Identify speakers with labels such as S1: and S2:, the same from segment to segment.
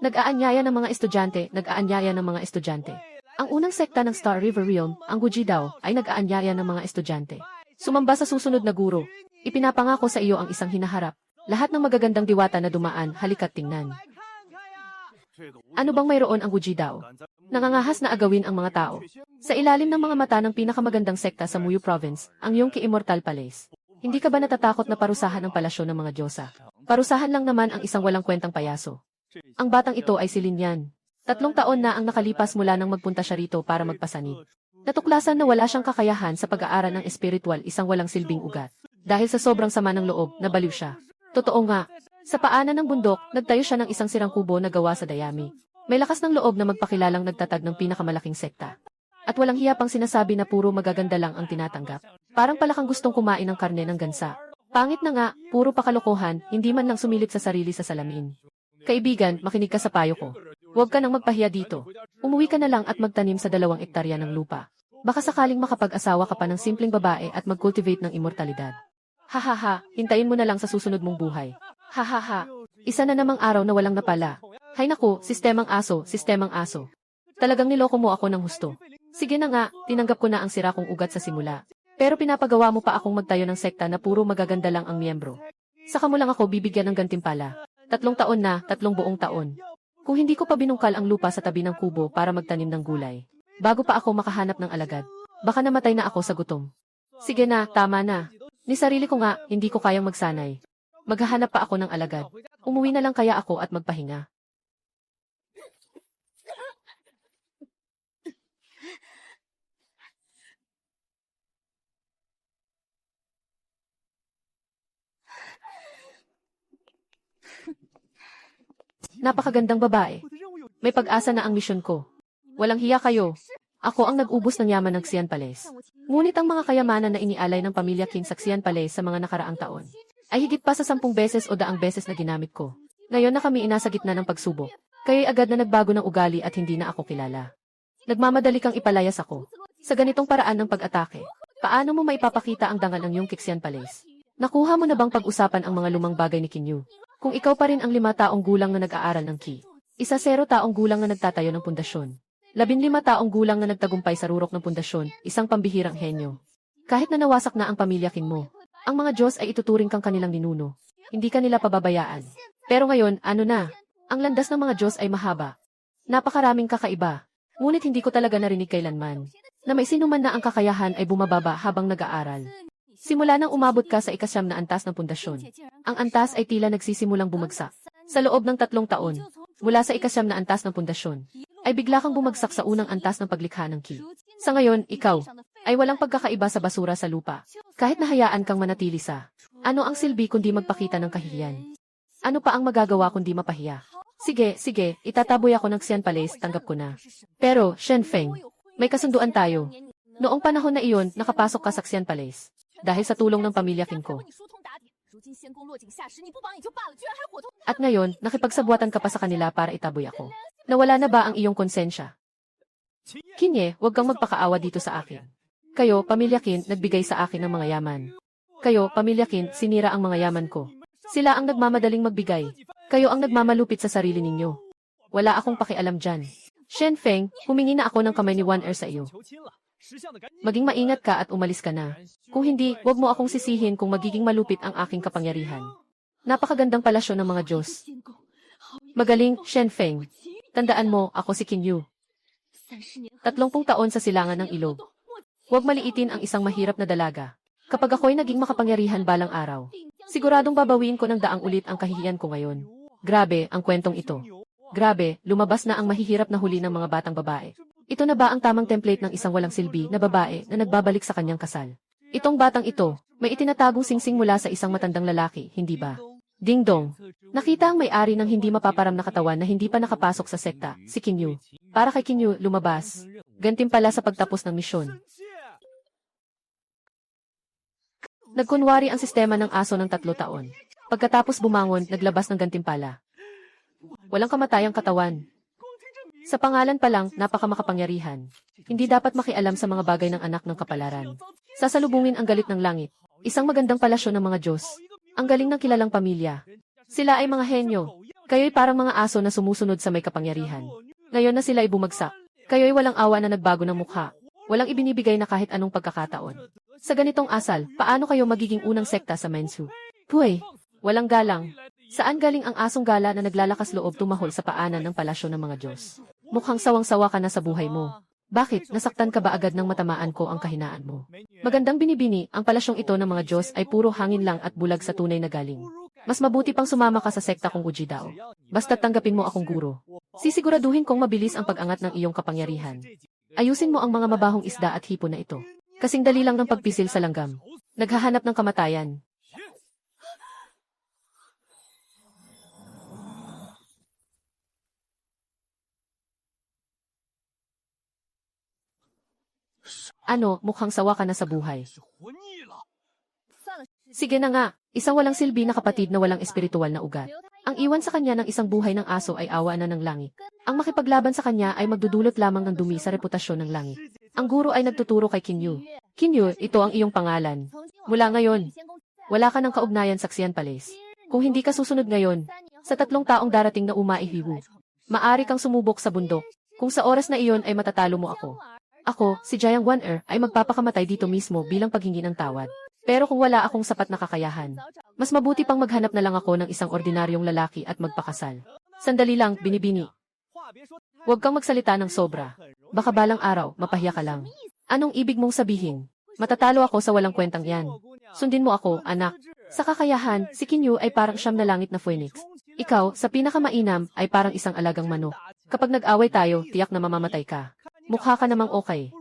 S1: Nag-aanyaya ng mga estudyante, nag-aanyaya ng mga estudyante. Ang unang sekta ng Star River Realm, ang Gujidao, ay nag-aanyaya ng mga estudyante. Sumamba sa susunod na guro. Ipinapangako sa iyo ang isang hinaharap. Lahat ng magagandang diwata na dumaan, halika't tingnan. Ano bang mayroon ang Gujidao? Nangangahas na agawin ang mga tao. Sa ilalim ng mga mata ng pinakamagandang sekta sa Muyu Province, ang Yongki Immortal Palace. Hindi ka ba natatakot na parusahan ang palasyo ng mga Diyosa? Parusahan lang naman ang isang walang kwentang payaso. Ang batang ito ay si Linyan. 3 taon na ang nakalipas mula nang magpunta siya rito para magpasanib. Natuklasan na wala siyang kakayahan sa pag-aaral ng espiritual, isang walang silbing ugat. Dahil sa sobrang sama ng loob, nabaliw siya. Totoo nga. Sa paanan ng bundok, nagtayo siya ng isang sirang kubo na gawa sa dayami. May lakas ng loob na magpakilalang nagtatag ng pinakamalaking sekta. At walang hiya pang sinasabi na puro magaganda lang ang tinatanggap. Parang pala kang gustong kumain ng karne ng gansa. Pangit na nga, puro pakalokohan, hindi man lang sumilip sa sarili sa salamin. Kaibigan, makinig ka sa payo ko. Huwag ka nang magpahiya dito. Umuwi ka na lang at magtanim sa 2 ektarya ng lupa. Baka sakaling makapag-asawa ka pa ng simpleng babae at mag-cultivate ng immortalidad. Hahaha, hintayin mo na lang sa susunod mong buhay. Hahaha, isa na namang araw na walang napala. Hay naku, sistemang aso, sistemang aso. Talagang niloko mo ako ng husto. Sige na nga, tinanggap ko na ang sira kong ugat sa simula. Pero pinapagawa mo pa akong magtayo ng sekta na puro magaganda lang ang miyembro. Saka mo lang ako bibigyan ng gantimpala. 3 taon na, 3 buong taon. Kung hindi ko pa binungkal ang lupa sa tabi ng kubo para magtanim ng gulay. Bago pa ako makahanap ng alagad. Baka namatay na ako sa gutom. Sige na, tama na. Ni sarili ko nga, hindi ko kayang magsanay. Maghahanap pa ako ng alagad. Umuwi na lang kaya ako at magpahinga. Napakagandang babae. May pag-asa na ang misyon ko. Walang hiya kayo. Ako ang nag-ubos ng yaman ng Xian Palace. Ngunit ang mga kayamanan na inialay ng pamilya King sa Xian Palace sa mga nakaraang taon ay higit pa sa 10 beses o 100 beses na ginamit ko. Ngayon na kami inasa gitna ng pagsubok. Kaya'y agad na nagbago ng ugali at hindi na ako kilala. Nagmamadali kang ipalayas ako. Sa ganitong paraan ng pag-atake, paano mo maipapakita ang dangal ng iyong Xian Palace? Nakuha mo na bang pag-usapan ang mga lumang bagay ni Kinyu? Kung ikaw pa rin ang 5 taong gulang na nag-aaral ng Ki, 0 taong gulang na nagtatayo ng pundasyon, 15 taong gulang na nagtagumpay sa rurok ng pundasyon, isang pambihirang henyo. Kahit na nawasak na ang pamilya King mo, ang mga Diyos ay ituturing kang kanilang ninuno. Hindi ka nila pababayaan. Pero ngayon, ano na? Ang landas ng mga Diyos ay mahaba. Napakaraming kakaiba. Ngunit hindi ko talaga narinig kailanman na may sinuman na ang kakayahan ay bumababa habang nag-aaral. Simula nang umabot ka sa 9 na antas ng pundasyon, ang antas ay tila nagsisimulang bumagsak. Sa loob ng 3 taon, mula sa 9 na antas ng pundasyon, ay bigla kang bumagsak sa unang antas ng paglikha ng Ki. Sa ngayon, ikaw ay walang pagkakaiba sa basura sa lupa. Kahit nahayaan kang manatili sa, ano ang silbi kundi magpakita ng kahihiyan? Ano pa ang magagawa kundi mapahiya? Sige, itataboy ako ng Xian Palace, tanggap ko na. Pero, Shen Feng, may kasunduan tayo. Noong panahon na iyon, nakapasok ka sa Xian Palace. Dahil sa tulong ng pamilya King ko. At ngayon, nakipagsabuatan ka pa sa kanila para itaboy ako. Nawala na ba ang iyong konsensya? Kinye, huwag kang magpakaawa dito sa akin. Kayo, pamilya Kin, nagbigay sa akin ng mga yaman. Kayo, pamilya Kin, sinira ang mga yaman ko. Sila ang nagmamadaling magbigay. Kayo ang nagmamalupit sa sarili ninyo. Wala akong pakialam dyan. Shen Feng, humingi na ako ng kamay ni Wan Er sa iyo. Maging maingat ka at umalis ka na. Kung hindi, huwag mo akong sisihin kung magiging malupit ang aking kapangyarihan. Napakagandang palasyo ng mga Diyos. Magaling, Shen Feng. Tandaan mo, ako si Kinyu. 30 taon sa silangan ng ilog. Huwag maliitin ang isang mahirap na dalaga. Kapag ako'y naging makapangyarihan balang araw, siguradong babawiin ko ng daang ulit ang kahihiyan ko ngayon. Grabe, ang kwentong ito. Grabe, lumabas na ang mahihirap na huli ng mga batang babae. Ito na ba ang tamang template ng isang walang silbi na babae na nagbabalik sa kanyang kasal? Itong batang ito, may itinatagong singsing mula sa isang matandang lalaki, hindi ba? Ding dong. Nakita ang may-ari ng hindi mapaparam na katawan na hindi pa nakapasok sa sekta, si Kinyu. Para kay Kinyu, lumabas. Gantimpala sa pagtapos ng misyon. Nagkunwari ang sistema ng aso ng 3 taon. Pagkatapos bumangon, naglabas ng gantimpala. Walang kamatayang katawan. Sa pangalan pa lang, napakamakapangyarihan. Hindi dapat makialam sa mga bagay ng anak ng kapalaran. Sasalubungin ang galit ng langit. Isang magandang palasyo ng mga Diyos. Ang galing ng kilalang pamilya. Sila ay mga henyo. Kayo'y parang mga aso na sumusunod sa may kapangyarihan. Ngayon na sila ay bumagsak. Kayo'y walang awa na nagbago ng mukha. Walang ibinibigay na kahit anong pagkakataon. Sa ganitong asal, paano kayo magiging unang sekta sa Mensu? Puy, walang galang. Saan galing ang asong gala na naglalakas loob tumahol sa paanan ng palasyo ng mga Diyos? Mukhang sawang-sawa ka na sa buhay mo. Bakit, nasaktan ka ba agad nang matamaan ko ang kahinaan mo? Magandang binibini, ang palasyong ito ng mga Diyos ay puro hangin lang at bulag sa tunay na galing. Mas mabuti pang sumama ka sa sekta kong Ujidao. Basta tanggapin mo akong guro. Sisiguraduhin kong mabilis ang pag-angat ng iyong kapangyarihan. Ayusin mo ang mga mabahong isda at hipon na ito. Kasing dali lang ng pagpisil sa langgam. Naghahanap ng kamatayan. Ano, mukhang sawa ka na sa buhay. Sige na nga, isang walang silbi na kapatid na walang espiritual na ugat. Ang iwan sa kanya ng isang buhay ng aso ay awa na ng langit. Ang makipaglaban sa kanya ay magdudulot lamang ng dumi sa reputasyon ng langit. Ang guro ay nagtuturo kay Kinyu. Kinyu, ito ang iyong pangalan. Mula ngayon, wala ka ng kaugnayan sa Xian Palace. Kung hindi ka susunod ngayon, sa 3 taong darating na umaihiwu, maari kang sumubok sa bundok. Kung sa oras na iyon ay matatalo mo ako. Ako, si Jiang Wan-er, ay magpapakamatay dito mismo bilang paghingi ng tawad. Pero kung wala akong sapat na kakayahan, mas mabuti pang maghanap na lang ako ng isang ordinaryong lalaki at magpakasal. Sandali lang, binibini. Huwag kang magsalita ng sobra. Baka balang araw, mapahiya ka lang. Anong ibig mong sabihin? Matatalo ako sa walang kwentang yan. Sundin mo ako, anak. Sa kakayahan, si Kinyu ay parang siyam na langit na phoenix. Ikaw, sa pinakamainam, ay parang isang alagang manok. Kapag nag-away tayo, tiyak na mamamatay ka. Mukha ka namang okay.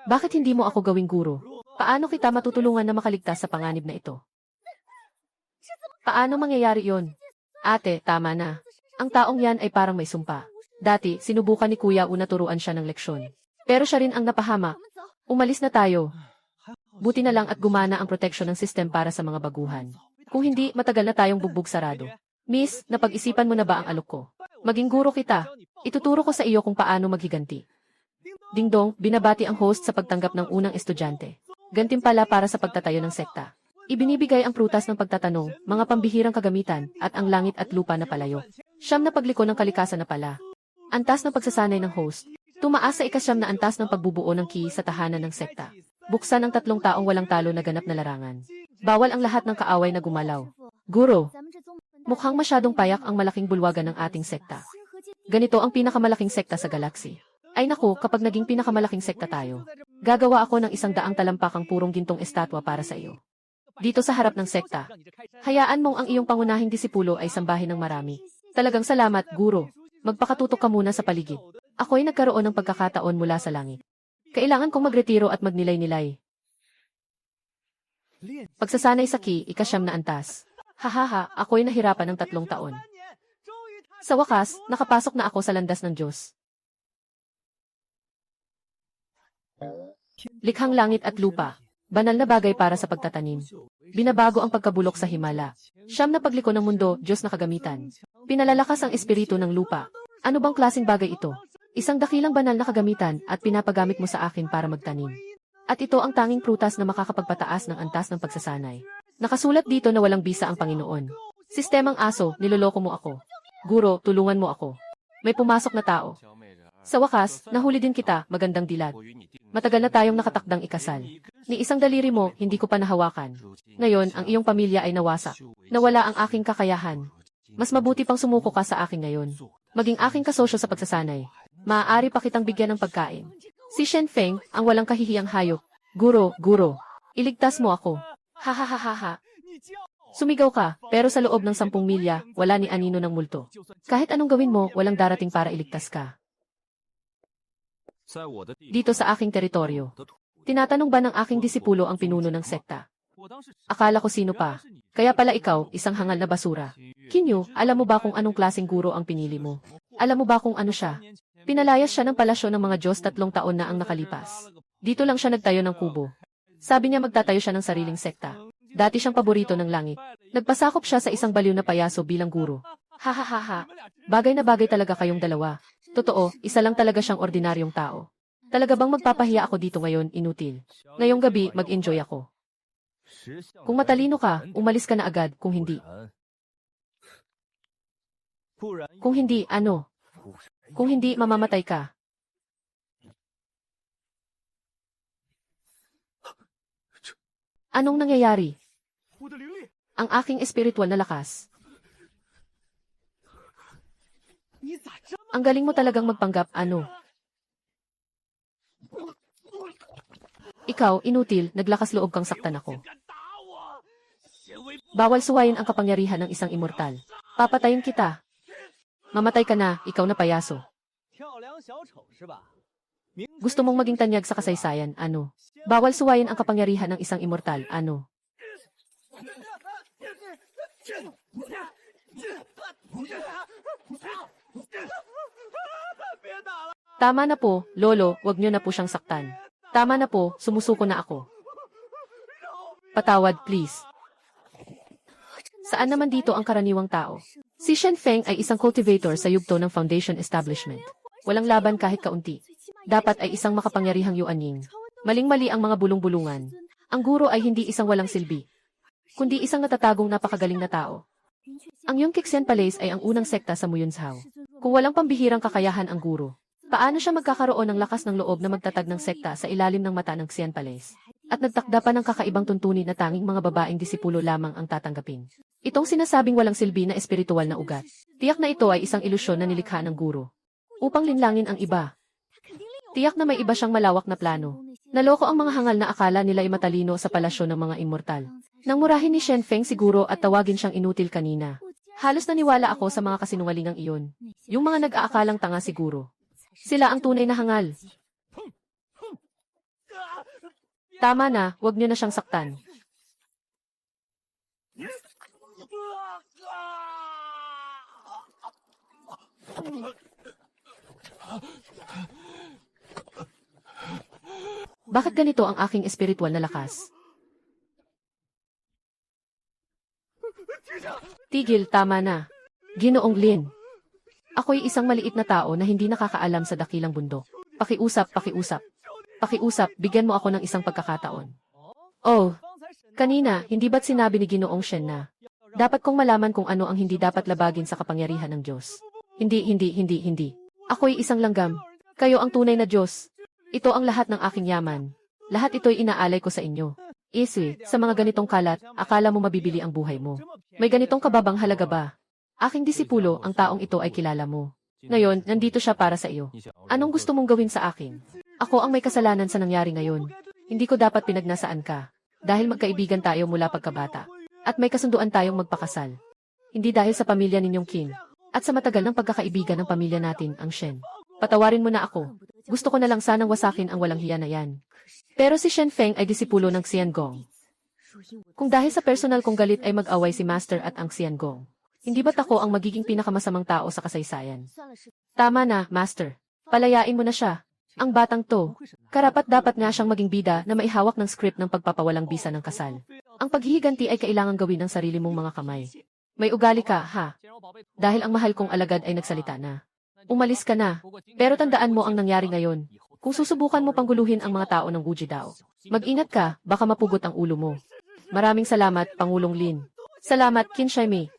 S1: Bakit hindi mo ako gawing guro? Paano kita matutulungan na makaligtas sa panganib na ito? Paano mangyayari yon? Ate, tama na. Ang taong yan ay parang may sumpa. Dati, sinubukan ni Kuya una turuan siya ng leksyon. Pero siya rin ang napahama. Umalis na tayo. Buti na lang at gumana ang proteksyon ng sistem para sa mga baguhan. Kung hindi, matagal na tayong bugbog sarado. Miss, napag-isipan mo na ba ang alok ko? Maging guro kita. Ituturo ko sa iyo kung paano maghiganti. Dingdong, binabati ang host sa pagtanggap ng unang estudyante. Gantimpala para sa pagtatayo ng sekta. Ibinibigay ang prutas ng pagtatanong, mga pambihirang kagamitan, at ang langit at lupa na palayo. Siyam na pagliko ng kalikasan na pala. Antas ng pagsasanay ng host. Tumaas sa ikasyam na antas ng pagbubuo ng ki sa tahanan ng sekta. Buksan ang 3 taong walang talo na ganap na larangan. Bawal ang lahat ng kaaway na gumalaw. Guro, mukhang masyadong payak ang malaking bulwagan ng ating sekta. Ganito ang pinakamalaking sekta sa galaxy. Ay naku, kapag naging pinakamalaking sekta tayo, gagawa ako ng 100 talampakang purong gintong estatwa para sa iyo. Dito sa harap ng sekta, hayaan mong ang iyong pangunahing disipulo ay sambahin ng marami. Talagang salamat, guro. Magpakatutok ka muna sa paligid. Ako'y nagkaroon ng pagkakataon mula sa langit. Kailangan kong magretiro at magnilay-nilay. Pagsasanay sa ki, ikasyam na antas. Hahaha, ako'y nahirapan ng 3 taon. Sa wakas, nakapasok na ako sa landas ng Diyos. Likhang langit at lupa. Banal na bagay para sa pagtatanim. Binabago ang pagkabulok sa himala. Siyam na pagliko ng mundo, Diyos na kagamitan. Pinalalakas ang espiritu ng lupa. Ano bang klaseng bagay ito? Isang dakilang banal na kagamitan at pinapagamit mo sa akin para magtanim. At ito ang tanging prutas na makakapagpataas ng antas ng pagsasanay. Nakasulat dito na walang bisa ang Panginoon. Sistemang aso, niloloko mo ako. Guro, tulungan mo ako. May pumasok na tao. Sa wakas, nahuli din kita, magandang dilat. Matagal na tayong nakatakdang ikasal. Ni isang daliri mo, hindi ko pa nahawakan. Ngayon, ang iyong pamilya ay nawasak. Nawala ang aking kakayahan. Mas mabuti pang sumuko ka sa akin ngayon. Maging aking kasosyo sa pagsasanay. Maaari pa kitang bigyan ng pagkain. Si Shen Feng, ang walang kahihiyang hayop. Guro, iligtas mo ako. Ha. Sumigaw ka, pero sa loob ng 10 milya, wala ni anino ng multo. Kahit anong gawin mo, walang darating para iligtas ka. Dito sa aking teritoryo. Tinatanong ba ng aking disipulo ang pinuno ng sekta? Akala ko sino pa. Kaya pala ikaw, isang hangal na basura. Kinyu, alam mo ba kung anong klaseng guro ang pinili mo? Alam mo ba kung ano siya? Pinalayas siya ng palasyo ng mga Diyos 3 taon na ang nakalipas. Dito lang siya nagtayo ng kubo. Sabi niya magtatayo siya ng sariling sekta. Dati siyang paborito ng langit. Nagpasakop siya sa isang baliw na payaso bilang guro. Ha. Bagay na bagay talaga kayong dalawa. Totoo, isa lang talaga siyang ordinaryong tao. Talaga bang magpapahiya ako dito ngayon, inutil? Ngayong gabi, mag-enjoy ako. Kung matalino ka, umalis ka na agad, kung hindi. Kung hindi, ano? Kung hindi, mamamatay ka. Anong nangyayari? Ang aking espiritual na lakas. Ang galing mo talagang magpanggap, ano? Ikaw, inutil, naglakas loob kang saktan ako. Bawal suwayin ang kapangyarihan ng isang immortal. Papatayin kita. Mamatay ka na, ikaw na payaso. Gusto mong maging tanyag sa kasaysayan, ano? Bawal suwayin ang kapangyarihan ng isang immortal, ano? Tama na po, Lolo, wag niyo na po siyang saktan. Tama na po, sumusuko na ako. Patawad, please. Saan naman dito ang karaniwang tao? Si Shen Feng ay isang cultivator sa yugto ng Foundation Establishment. Walang laban kahit kaunti. Dapat ay isang makapangyarihang Yuanying. Maling-mali ang mga bulong-bulungan. Ang guro ay hindi isang walang silbi, kundi isang natatagong napakagaling na tao. Ang Yongkixen Palace ay ang unang sekta sa Muyunzhao. Kung walang pambihirang kakayahan ang guro, paano siya magkakaroon ng lakas ng loob na magtatag ng sekta sa ilalim ng mata ng Xian Palace? At nagtakda pa ng kakaibang tuntunin na tanging mga babaeng disipulo lamang ang tatanggapin. Itong sinasabing walang silbi na espiritual na ugat. Tiyak na ito ay isang ilusyon na nilikha ng guro upang linlangin ang iba. Tiyak na may iba siyang malawak na plano. Naloko ang mga hangal na akala nila ay matalino sa palasyo ng mga immortal. Nang murahin ni Shen Feng siguro at tawagin siyang inutil kanina. Halos naniwala ako sa mga kasinungalingang iyon. Yung mga nag-aakalang tanga siguro. Sila ang tunay na hangal. Tama na, wag niyo na siyang saktan. Bakit ganito ang aking espiritual na lakas? Tigil, tama na. Ginoong Lin. Ako'y isang maliit na tao na hindi nakakaalam sa dakilang bundok. Pakiusap, pakiusap. Pakiusap, bigyan mo ako ng isang pagkakataon. Oh, kanina, hindi ba't sinabi ni Ginoong Shen na dapat kong malaman kung ano ang hindi dapat labagin sa kapangyarihan ng Diyos? Hindi. Ako'y isang langgam. Kayo ang tunay na Diyos. Ito ang lahat ng aking yaman. Lahat ito'y inaalay ko sa inyo. Isli, sa mga ganitong kalat, akala mo mabibili ang buhay mo. May ganitong kababang halaga ba? Aking disipulo, ang taong ito ay kilala mo. Ngayon, nandito siya para sa iyo. Anong gusto mong gawin sa akin? Ako ang may kasalanan sa nangyari ngayon. Hindi ko dapat pinagnasaan ka. Dahil magkaibigan tayo mula pagkabata. At may kasunduan tayong magpakasal. Hindi dahil sa pamilya ninyong Qin. At sa matagal ng pagkakaibigan ng pamilya natin, ang Shen. Patawarin mo na ako. Gusto ko na lang sanang wasakin ang walang hiya na yan. Pero si Shen Feng ay disipulo ng Xiangong. Kung dahil sa personal kong galit ay mag-away si Master at ang Xiangong, hindi ba't ako ang magiging pinakamasamang tao sa kasaysayan? Tama na, Master. Palayain mo na siya. Ang batang to, karapat-dapat nga siyang maging bida na maihawak ng script ng pagpapawalang bisa ng kasal. Ang paghihiganti ay kailangang gawin ng sarili mong mga kamay. May ugali ka, ha? Dahil ang mahal kong alagad ay nagsalita na. Umalis ka na. Pero tandaan mo ang nangyari ngayon. Kung susubukan mo pangguluhin ang mga tao ng Wujidao, mag-ingat ka, baka mapugot ang ulo mo. Maraming salamat, Pangulong Lin. Salamat, Qin Shaimi.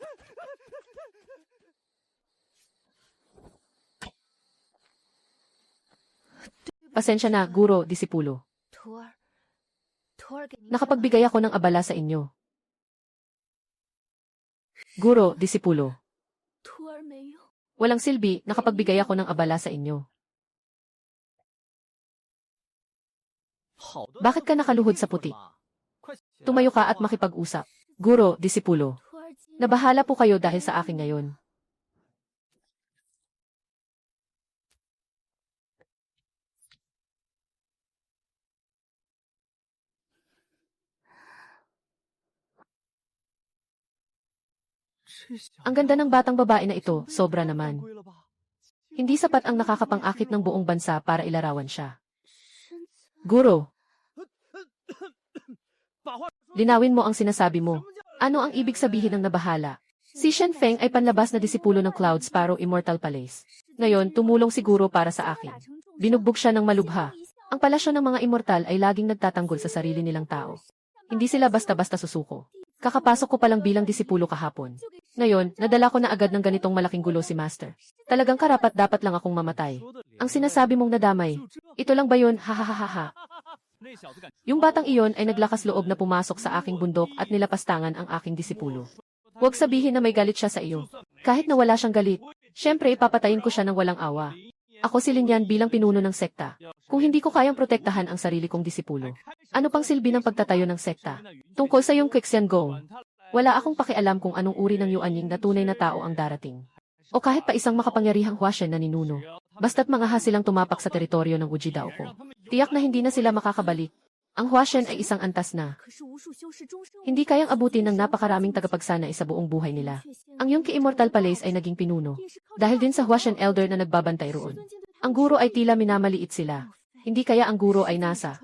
S1: Pasensya na, guro, disipulo. Nakapagbigay ako ng abala sa inyo. Guro, disipulo. Walang silbi, nakapagbigay ako ng abala sa inyo. Bakit ka nakaluhod sa puti? Tumayo ka at makipag-usap. Guro, disipulo. Nabahala po kayo dahil sa akin ngayon. Ang ganda ng batang babae na ito, sobra naman. Hindi sapat ang nakakapang-akit ng buong bansa para ilarawan siya. Guro, linawin mo ang sinasabi mo. Ano ang ibig sabihin ng nabahala? Si Shen Feng ay panlabas na disipulo ng Cloud Sparrow Immortal Palace. Ngayon, tumulong siguro para sa akin. Binugbog siya ng malubha. Ang palasyo ng mga immortal ay laging nagtatanggol sa sarili nilang tao. Hindi sila basta-basta susuko. Kakapasok ko palang bilang disipulo kahapon. Ngayon, nadala ko na agad ng ganitong malaking gulo si Master. Talagang karapat-dapat lang akong mamatay. Ang sinasabi mong nadamay, ito lang ba yun? Hahaha. Yung batang iyon ay naglakas loob na pumasok sa aking bundok at nilapastangan ang aking disipulo. Huwag sabihin na may galit siya sa iyo. Kahit na wala siyang galit, syempre ipapatayin ko siya ng walang awa. Ako si Linyan bilang pinuno ng sekta. Kung hindi ko kayang protektahan ang sarili kong disipulo, ano pang silbi ng pagtatayo ng sekta? Tungkol sa iyong Qixian Gong, wala akong pakialam kung anong uri ng Yuanying na tunay na tao ang darating. O kahit pa isang makapangyarihang Huashen na ninuno. Basta't mga silang tumapak sa teritoryo ng Wujidao ko. Tiyak na hindi na sila makakabalik. Ang Huashen ay isang antas na. Hindi kayang abutin ng napakaraming tagapagsanay sa buong buhay nila. Ang Yongki Immortal Palace ay naging pinuno. Dahil din sa Huashen Elder na nagbabantay roon. Ang guro ay tila minamaliit sila. Hindi kaya ang guro ay nasa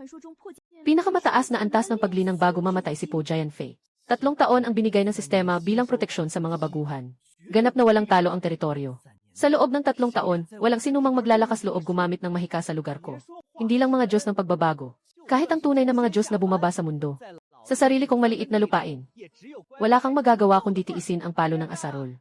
S1: pinakamataas na antas ng paglinang bago mamatay si Po Jianfei. 3 taon ang binigay ng sistema bilang proteksyon sa mga baguhan. Ganap na walang talo ang teritoryo. Sa loob ng 3 taon, walang sinumang maglalakas loob gumamit ng mahika sa lugar ko. Hindi lang mga Diyos ng pagbabago. Kahit ang tunay na mga Diyos na bumaba sa mundo. Sa sarili kong maliit na lupain. Wala kang magagawa kundi tiisin ang palo ng asarol.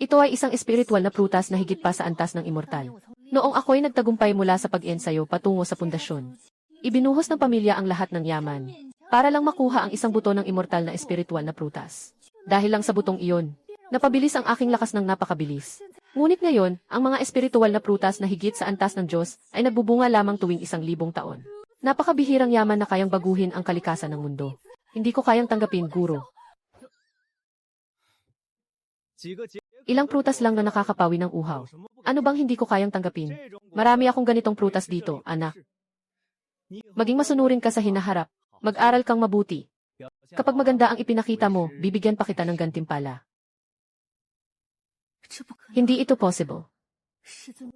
S1: Ito ay isang espiritual na prutas na higit pa sa antas ng immortal. Noong ako'y nagtagumpay mula sa pag-ensayo patungo sa pundasyon, ibinuhos ng pamilya ang lahat ng yaman, para lang makuha ang isang buto ng immortal na espiritual na prutas. Dahil lang sa butong iyon, napabilis ang aking lakas ng napakabilis. Ngunit ngayon, ang mga espiritual na prutas na higit sa antas ng Diyos ay nagbubunga lamang tuwing 1,000 taon. Napakabihirang yaman na kayang baguhin ang kalikasan ng mundo. Hindi ko kayang tanggapin, guro. Ilang prutas lang na nakakapawi ng uhaw. Ano bang hindi ko kayang tanggapin? Marami akong ganitong prutas dito, anak. Maging masunurin ka sa hinaharap. Mag-aral kang mabuti. Kapag maganda ang ipinakita mo, bibigyan pa kita ng gantimpala. Hindi ito possible.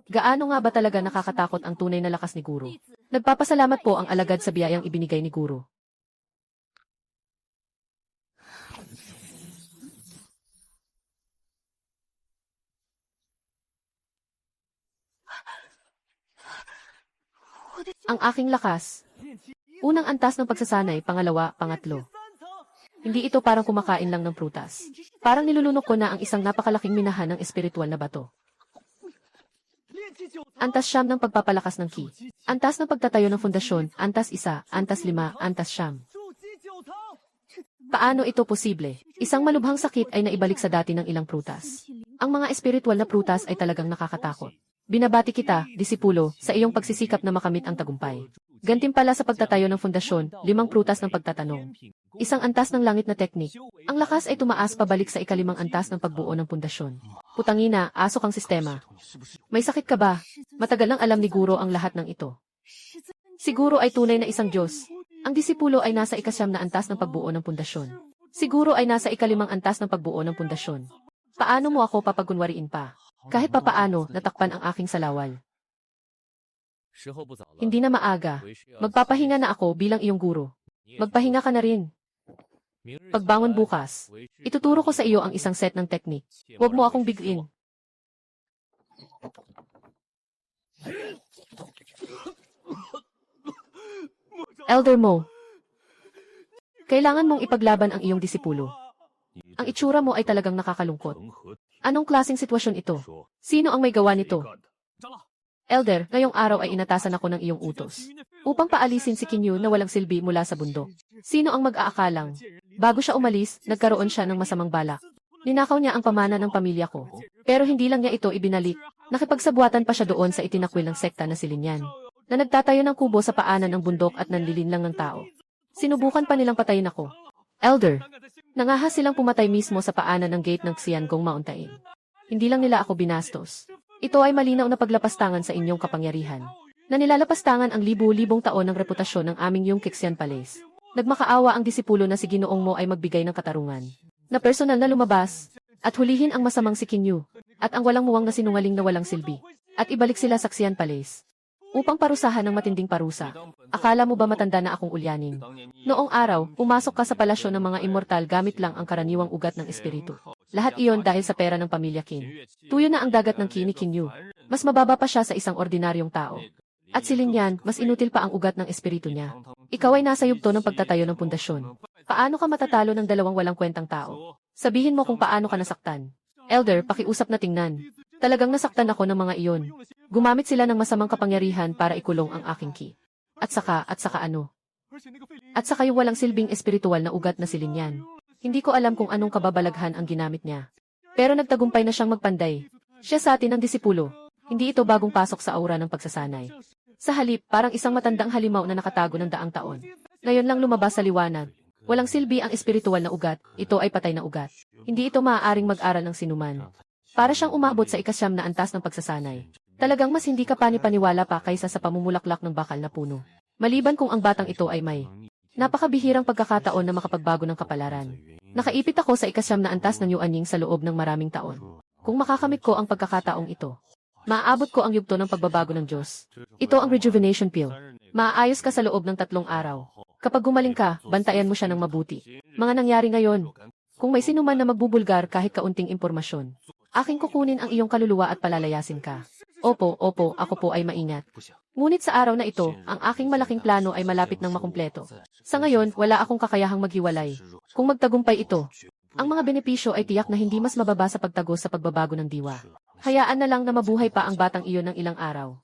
S1: Gaano nga ba talaga nakakatakot ang tunay na lakas ni Guro? Nagpapasalamat po ang alagad sa biyayang ibinigay ni Guro. Ang aking lakas. Unang antas ng pagsasanay, pangalawa, pangatlo. Hindi ito parang kumakain lang ng prutas. Parang nilulunok ko na ang isang napakalaking minahan ng espiritual na bato. Antas 9 ng pagpapalakas ng ki. Antas ng pagtatayo ng fundasyon, antas 1, antas 5, antas 9. Paano ito posible? Isang malubhang sakit ay naibalik sa dati ng ilang prutas. Ang mga espiritual na prutas ay talagang nakakatakot. Binabati kita, disipulo, sa iyong pagsisikap na makamit ang tagumpay. Gantimpala sa pagtatayo ng fundasyon, 5 prutas ng pagtatanong. Isang antas ng langit na teknik. Ang lakas ay tumaas pabalik sa ika-5 antas ng pagbuo ng pundasyon. Putangina, asok ang sistema. May sakit ka ba? Matagal nang alam ni Guro ang lahat ng ito. Siguro ay tunay na isang Diyos. Ang disipulo ay nasa ika-9 na antas ng pagbuo ng pundasyon. Siguro ay nasa ika-5 antas ng pagbuo ng pundasyon. Paano mo ako papagunwariin pa? Kahit papaano, natakpan ang aking salawal. Hindi na maaga. Magpapahinga na ako bilang iyong guro. Magpahinga ka na rin. Pagbangon bukas, ituturo ko sa iyo ang isang set ng teknik. Huwag mo akong bigin. Elder Mo, kailangan mong ipaglaban ang iyong disipulo. Ang itsura mo ay talagang nakakalungkot. Anong klaseng sitwasyon ito? Sino ang may gawa nito? Elder, ngayong araw ay inatasan ako ng iyong utos. Upang paalisin si Kinyu na walang silbi mula sa bundok. Sino ang mag-aakalang? Bago siya umalis, nagkaroon siya ng masamang balak. Ninakaw niya ang pamana ng pamilya ko. Pero hindi lang niya ito ibinalik. Nakipagsabuatan pa siya doon sa itinakwil ng sekta na si Linyan. Na nagtatayo ng kubo sa paanan ng bundok at nanlilinlang ng tao. Sinubukan pa nilang patayin ako. Elder, nangahas silang pumatay mismo sa paanan ng gate ng Xiangong Mountain. Hindi lang nila ako binastos. Ito ay malinaw na paglapastangan sa inyong kapangyarihan. Na nilalapastangan ang libu-libong taon ng reputasyon ng aming Yongqixian Palace. Nagmakaawa ang disipulo na si Ginoong Mo ay magbigay ng katarungan. Na personal na lumabas, at hulihin ang masamang si Kinyu, at ang walang muwang na sinungaling na walang silbi, at ibalik sila sa Xian Palace. Upang parusahan ng matinding parusa. Akala mo ba matanda na akong ulyanin? Noong araw, pumasok ka sa palasyo ng mga immortal gamit lang ang karaniwang ugat ng espiritu. Lahat iyon dahil sa pera ng pamilya Qin. Tuyo na ang dagat ng Qin ni Qin Yu. Mas mababa pa siya sa isang ordinaryong tao. At si Lin Yan, mas inutil pa ang ugat ng espiritu niya. Ikaw ay nasa yugto ng pagtatayo ng pundasyon. Paano ka matatalo ng dalawang walang kwentang tao? Sabihin mo kung paano ka nasaktan. Elder, pakiusap na tingnan. Talagang nasaktan ako ng mga iyon. Gumamit sila ng masamang kapangyarihan para ikulong ang aking Qi. At saka ano? At saka yung walang silbing espiritual na ugat na si Lin Yan. Hindi ko alam kung anong kababalaghan ang ginamit niya. Pero nagtagumpay na siyang magpanday. Siya sa atin ang disipulo. Hindi ito bagong pasok sa aura ng pagsasanay. Sa halip, parang isang matandang halimaw na nakatago ng daang taon. Ngayon lang lumabas sa liwanag. Walang silbi ang espiritual na ugat, ito ay patay na ugat. Hindi ito maaaring mag-aral ng sinuman. Para siyang umabot sa ikasyam na antas ng pagsasanay. Talagang mas hindi ka panipaniwala pa kaysa sa pamumulaklak ng bakal na puno. Maliban kung ang batang ito ay may napakabihirang pagkakataon na makapagbago ng kapalaran. Nakaipit ako sa ikasyam na antas ng Yuanying sa loob ng maraming taon. Kung makakamit ko ang pagkakataong ito, maaabot ko ang yugto ng pagbabago ng Diyos. Ito ang rejuvenation pill. Maaayos ka sa loob ng 3 araw. Kapag gumaling ka, bantayan mo siya ng mabuti. Mga nangyari ngayon. Kung may sinuman na magbubulgar kahit kaunting impormasyon, aking kukunin ang iyong kaluluwa at palalayasin ka. Opo, ako po ay maingat. Ngunit sa araw na ito, ang aking malaking plano ay malapit ng makumpleto. Sa ngayon, wala akong kakayahang maghiwalay. Kung magtagumpay ito, ang mga benepisyo ay tiyak na hindi mas mababa sa pagtagos sa pagbabago ng diwa. Hayaan na lang na mabuhay pa ang batang iyon ng ilang araw.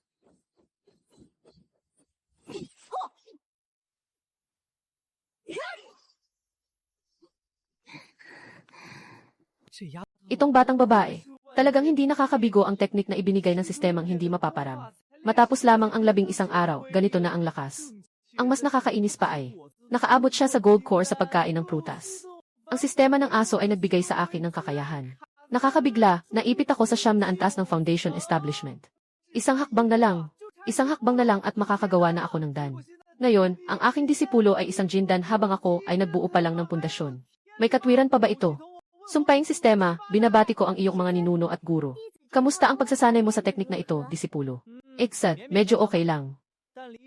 S1: Itong batang babae, talagang hindi nakakabigo ang teknik na ibinigay ng sistemang hindi mapaparam. Matapos lamang ang 11 araw, ganito na ang lakas. Ang mas nakakainis pa ay, nakaabot siya sa gold core sa pagkain ng prutas. Ang sistema ng aso ay nagbigay sa akin ng kakayahan. Nakakabigla, naipit ako sa 9 na antas ng foundation establishment. Isang hakbang na lang at makakagawa na ako ng dan. Ngayon, ang aking disipulo ay isang jindan habang ako ay nagbuo pa lang ng pundasyon. May katwiran pa ba ito? Sumpaing sistema, binabati ko ang iyong mga ninuno at guro. Kamusta ang pagsasanay mo sa teknik na ito, disipulo? Medyo okay lang.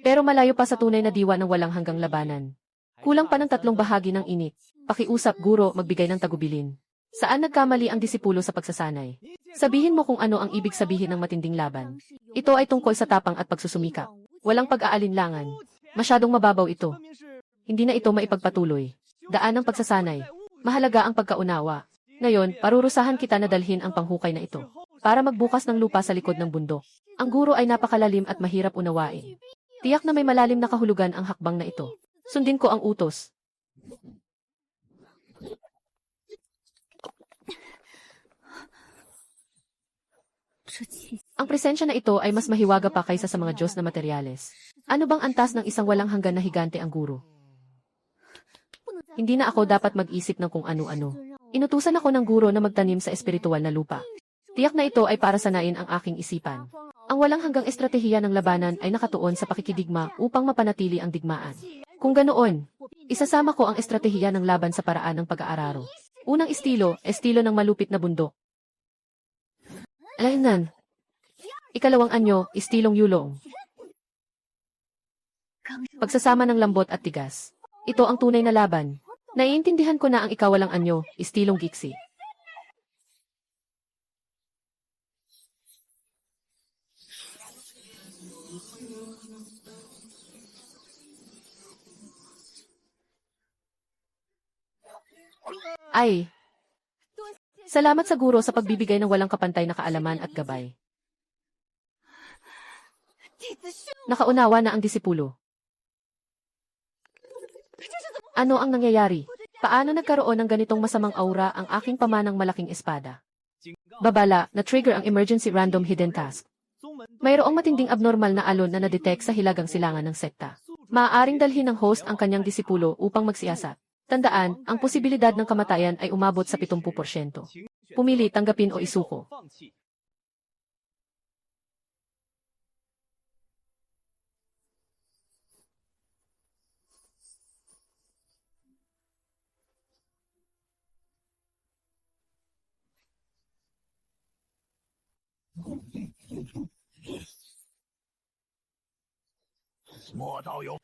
S1: Pero malayo pa sa tunay na diwa ng walang hanggang labanan. Kulang pa ng 3 bahagi ng init. Pakiusap, guro, magbigay ng tagubilin. Saan nagkamali ang disipulo sa pagsasanay? Sabihin mo kung ano ang ibig sabihin ng matinding laban. Ito ay tungkol sa tapang at pagsusumikap. Walang pag-aalinlangan. Masyadong mababaw ito. Hindi na ito maipagpatuloy. Daan ng pagsasanay. Mahalaga ang pagkaunawa. Ngayon, parurusahan kita na dalhin ang panghukay na ito para magbukas ng lupa sa likod ng bundok. Ang guro ay napakalalim at mahirap unawain. Tiyak na may malalim na kahulugan ang hakbang na ito. Sundin ko ang utos. Ang presensya na ito ay mas mahiwaga pa kaysa sa mga Diyos na materyales. Ano bang antas ng isang walang hanggan na higante ang guro? Hindi na ako dapat mag-isip ng kung ano-ano. Inutusan ako ng guro na magtanim sa espiritual na lupa. Tiyak na ito ay para sanayin ang aking isipan. Ang walang hanggang estratehiya ng labanan ay nakatuon sa pakikidigma upang mapanatili ang digmaan. Kung ganoon, isasama ko ang estratehiya ng laban sa paraan ng pag-aararo. Unang estilo ng malupit na bundok. Alainan. Ikalawang anyo, estilong yulong. Pagsasama ng lambot at tigas. Ito ang tunay na laban. Naiintindihan ko na ang ikawalang anyo, estilong giksi. Ay! Salamat sa guro sa pagbibigay ng walang kapantay na kaalaman at gabay. Nakaunawa na ang disipulo. Ano ang nangyayari? Paano nagkaroon ng ganitong masamang aura ang aking pamanang malaking espada? Babala, na-trigger ang emergency random hidden task. Mayroong matinding abnormal na alon na nadetect sa hilagang silangan ng sekta. Maaaring dalhin ng host ang kanyang disipulo upang magsiyasat. Tandaan, ang posibilidad ng kamatayan ay umabot sa 70%. Pumili, tanggapin o isuko.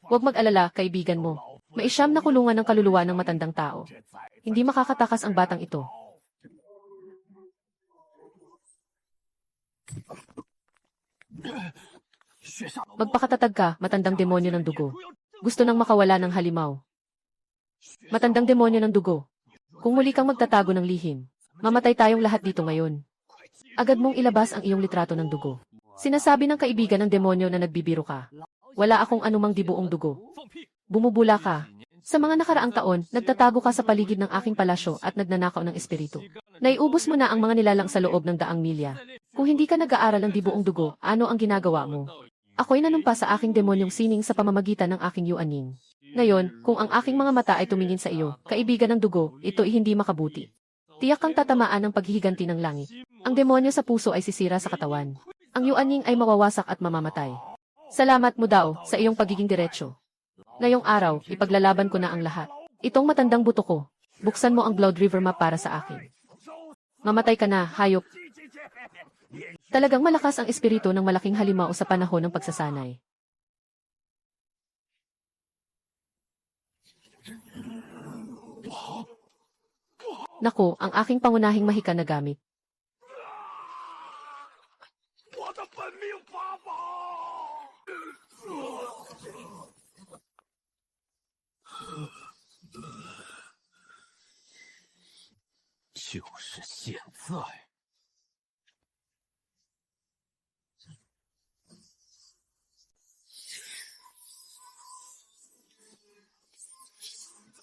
S1: Huwag mag-alala, kaibigan mo. May 9 na kulungan ng kaluluwa ng matandang tao. Hindi makakatakas ang batang ito. Magpakatatag ka, matandang demonyo ng dugo. Gusto nang makawala ng halimaw. Matandang demonyo ng dugo. Kung muli kang magtatago ng lihim, mamatay tayong lahat dito ngayon. Agad mong ilabas ang iyong litrato ng dugo. Sinasabi ng kaibigan ng demonyo na nagbibiro ka. Wala akong anumang dibuong dugo. Bumubula ka. Sa mga nakaraang taon, nagtatago ka sa paligid ng aking palasyo at nagnanakaw ng espiritu. Naiubos mo na ang mga nilalang sa loob ng daang milya. Kung hindi ka nag-aaral ng dibuong dugo, ano ang ginagawa mo? Ako'y nanumpa sa aking demonyong sining sa pamamagitan ng aking yuaning. Ngayon, kung ang aking mga mata ay tumingin sa iyo, kaibigan ng dugo, ito ay hindi makabuti. Tiyak kang tatamaan ng paghihiganti ng langit. Ang demonyo sa puso ay sisira sa katawan. Ang yuaning ay mawawasak at mamamatay. Salamat mo daw sa iyong pagiging diretsyo. Ngayong araw, ipaglalaban ko na ang lahat. Itong matandang buto ko. Buksan mo ang Blood River map para sa akin. Mamatay ka na, hayop. Talagang malakas ang espiritu ng malaking halimaw sa panahon ng pagsasanay. Naku, ang aking pangunahing mahika na gamit.
S2: 就是现在。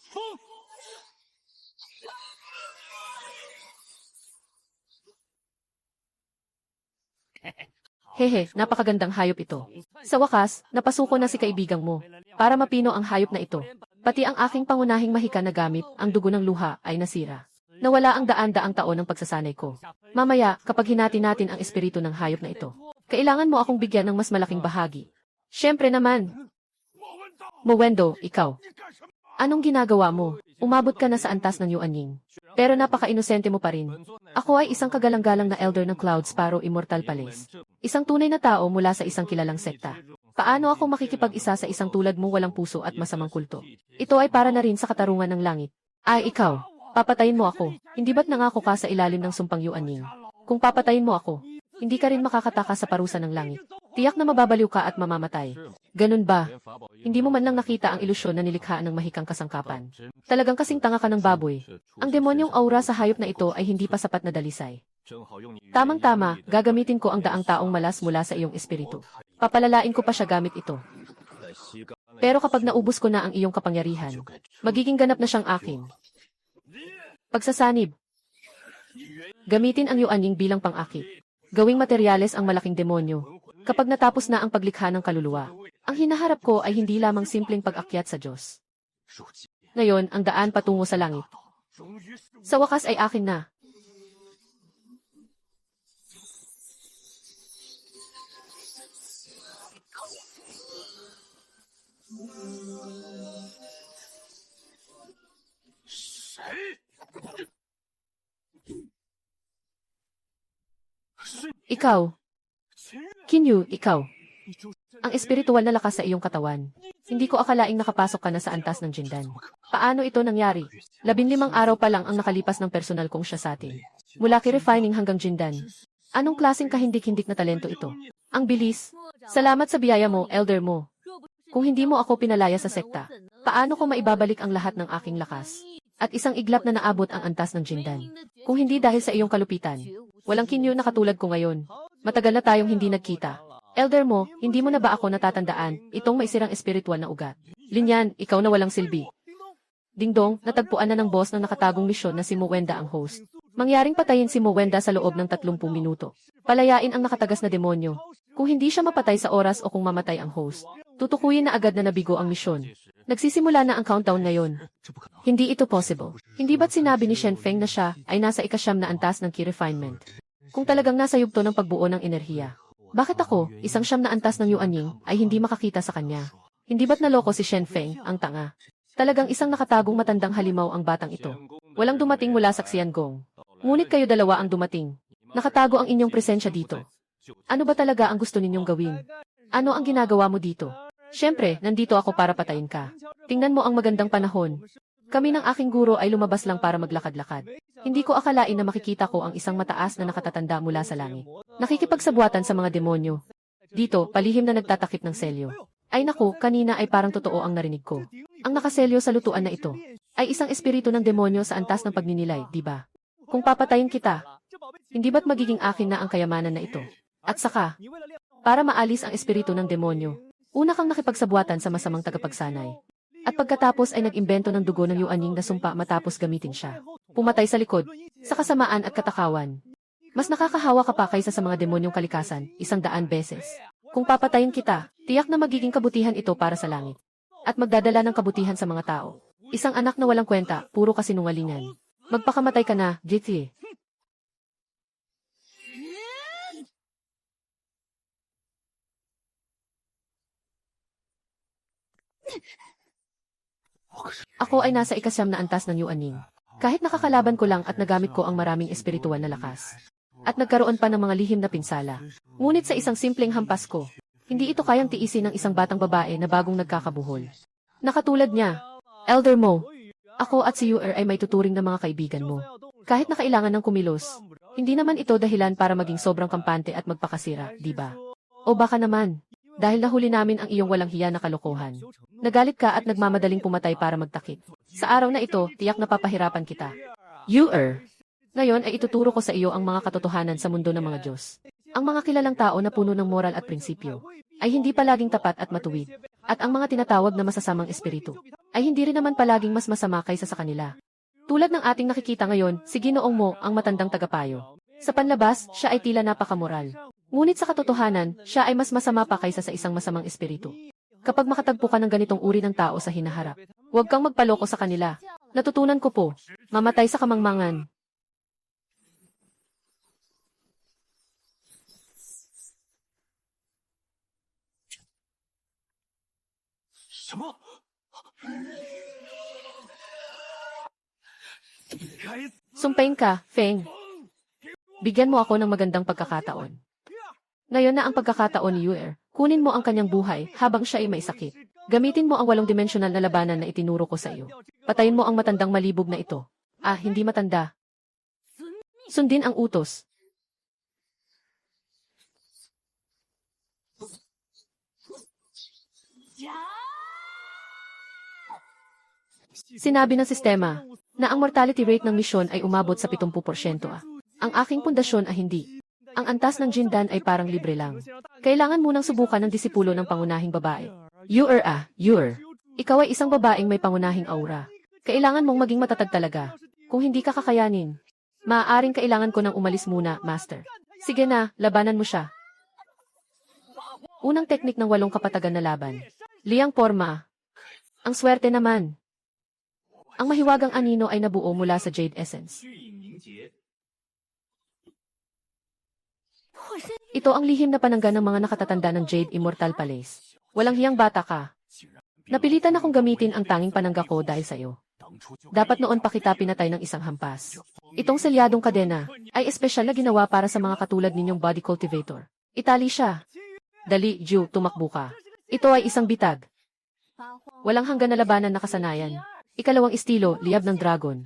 S2: 风。
S1: Hehe, napakagandang hayop ito. Sa wakas, napasuko na si kaibigang mo. Para mapino ang hayop na ito. Pati ang aking pangunahing mahika na gamit, ang dugo ng luha, ay nasira. Nawala ang daan-daang taon ng pagsasanay ko. Mamaya, kapag hinati natin ang espiritu ng hayop na ito, kailangan mo akong bigyan ng mas malaking bahagi. Siyempre naman. Mowendo, ikaw. Anong ginagawa mo? Umabot ka na sa antas ng Yuanying. Pero napaka-inosente mo pa rin. Ako ay isang kagalang-galang na elder ng Cloud Sparrow Immortal Palace. Isang tunay na tao mula sa isang kilalang sekta. Paano ako makikipag-isa sa isang tulad mo walang puso at masamang kulto? Ito ay para na rin sa katarungan ng langit. Ay, ikaw. Papatayin mo ako. Hindi ba't nangako ka sa ilalim ng sumpang Yuanying? Kung papatayin mo ako, hindi ka rin makakataka sa parusa ng langit. Tiyak na mababaliw ka at mamamatay. Ganun ba? Hindi mo man lang nakita ang ilusyon na nilikha ng mahikang kasangkapan. Talagang kasing tanga ka ng baboy. Ang demonyong aura sa hayop na ito ay hindi pa sapat na dalisay. Tamang-tama, gagamitin ko ang daang taong malas mula sa iyong espiritu. Papalalain ko pa siya gamit ito. Pero kapag naubos ko na ang iyong kapangyarihan, magiging ganap na siyang akin. Pagsasanib. Gamitin ang Yuanying bilang pang-akit. Gawing materyales ang malaking demonyo. Kapag natapos na ang paglikha ng kaluluwa, ang hinaharap ko ay hindi lamang simpleng pag-akyat sa Diyos. Ngayon, ang daan patungo sa langit. Sa wakas ay akin na. Ikaw. Kinyu, ikaw. Ang espiritual na lakas sa iyong katawan. Hindi ko akalaing nakapasok ka na sa antas ng Jindan. Paano ito nangyari? 15 araw pa lang ang nakalipas ng personal kong siya sa atin. Mula kay refining hanggang Jindan. Anong klaseng kahindik-hindik na talento ito? Ang bilis. Salamat sa biyaya mo, elder mo. Kung hindi mo ako pinalaya sa sekta, paano ko maibabalik ang lahat ng aking lakas? At isang iglap na naabot ang antas ng Jindan. Kung hindi dahil sa iyong kalupitan, walang Kinyu na katulad ko ngayon. Matagal na tayong hindi nagkita. Elder mo, hindi mo na ba ako natatandaan, itong maisirang espiritual na ugat? Linyan, ikaw na walang silbi. Dingdong, natagpuan na ng boss ng nakatagong misyon na si Mowenda ang host. Mangyaring patayin si Mowenda sa loob ng 30 minuto. Palayain ang nakatagas na demonyo. Kung hindi siya mapatay sa oras o kung mamatay ang host, tutukuyin na agad na nabigo ang misyon. Nagsisimula na ang countdown ngayon. Hindi ito possible. Hindi ba't sinabi ni Shen Feng na siya ay nasa ikasyam na antas ng key refinement? Kung talagang nasa yugto ng pagbuo ng enerhiya, bakit ako, isang siyam na antas ng Yuanying, ay hindi makakita sa kanya? Hindi ba't naloko si Shen Feng, ang tanga? Talagang isang nakatagong matandang halimaw ang batang ito. Walang dumating mula sa Xiangong. Ngunit kayo dalawa ang dumating. Nakatago ang inyong presensya dito. Ano ba talaga ang gusto ninyong gawin? Ano ang ginagawa mo dito? Siyempre, nandito ako para patayin ka. Tingnan mo ang magandang panahon. Kami ng aking guro ay lumabas lang para maglakad-lakad. Hindi ko akalain na makikita ko ang isang mataas na nakatatanda mula sa langit. Nakikipagsabwatan sa mga demonyo. Dito, palihim na nagtatakip ng selyo. Ay naku, kanina ay parang totoo ang narinig ko. Ang nakaselyo sa lutuan na ito ay isang espiritu ng demonyo sa antas ng pagninilay, di ba? Kung papatayin kita, hindi ba't magiging akin na ang kayamanan na ito? At saka, para maalis ang espiritu ng demonyo, una kang nakipagsabwatan sa masamang tagapagsanay. At pagkatapos ay nag-imbento ng dugo ng Yuanying na sumpa matapos gamitin siya. Pumatay sa likod, sa kasamaan at katakawan. Mas nakakahawa ka pa kaysa sa mga demonyong kalikasan, 100 beses. Kung papatayin kita, tiyak na magiging kabutihan ito para sa langit. At magdadala ng kabutihan sa mga tao. Isang anak na walang kwenta, puro kasinungalingan. Magpakamatay ka na, Jitsi. Ako ay nasa ikasyam na antas ng Yuanying. Kahit nakakalaban ko lang at nagamit ko ang maraming espiritual na lakas. At nagkaroon pa ng mga lihim na pinsala. Ngunit sa isang simpleng hampas ko, hindi ito kayang tiisin ng isang batang babae na bagong nagkakabuhol. Nakatulad niya, Elder Mo, ako at si Yuer ay may tuturing na mga kaibigan mo. Kahit na kailangan ng kumilos, hindi naman ito dahilan para maging sobrang kampante at magpakasira, di ba? O baka naman, dahil nahuli namin ang iyong walang hiya na kalokohan. Nagalit ka at nagmamadaling pumatay para magtakip. Sa araw na ito, tiyak na papahirapan kita. Yuer! Ngayon ay ituturo ko sa iyo ang mga katotohanan sa mundo ng mga Diyos. Ang mga kilalang tao na puno ng moral at prinsipyo ay hindi palaging tapat at matuwid. At ang mga tinatawag na masasamang espiritu ay hindi rin naman palaging mas masama kaysa sa kanila. Tulad ng ating nakikita ngayon, si Ginoong Mo ang matandang tagapayo. Sa panlabas, siya ay tila napakamoral. Ngunit sa katotohanan, siya ay mas masama pa kaysa sa isang masamang espiritu. Kapag makatagpo ka ng ganitong uri ng tao sa hinaharap, huwag kang magpaloko sa kanila. Natutunan ko po, mamatay sa kamangmangan. Sumpain ka, Feng. Bigyan mo ako ng magandang pagkakataon. Ngayon na ang pagkakataon ni Yuer, kunin mo ang kanyang buhay habang siya ay may sakit. Gamitin mo ang 8-dimensional na labanan na itinuro ko sa iyo. Patayin mo ang matandang malibog na ito. Ah, hindi matanda. Sundin ang utos. Sinabi ng sistema na ang mortality rate ng misyon ay umabot sa 70%. Ang aking pundasyon ay hindi. Ang antas ng Jindan ay parang libre lang. Kailangan munang subukan ng disipulo ng pangunahing babae. Yuer. Ikaw ay isang babaeng may pangunahing aura. Kailangan mong maging matatag talaga. Kung hindi ka kakayanin, maaaring kailangan ko nang umalis muna, Master. Sige na, labanan mo siya. Unang teknik ng 8 kapatagan na laban. Liang porma. Ang swerte naman. Ang mahiwagang anino ay nabuo mula sa Jade Essence. Ito ang lihim na panangga ng mga nakatatanda ng Jade Immortal Palace. Walang hiyang bata ka. Napilitan akong gamitin ang tanging panangga ko dahil sa iyo. Dapat noon pa kita pinatay ng isang hampas. Itong selyadong kadena ay espesyal na ginawa para sa mga katulad ninyong body cultivator. Itali siya. Dali, Ju, tumakbo ka. Ito ay isang bitag. Walang hanggan na labanan na kasanayan. Ikalawang estilo, liyab ng dragon.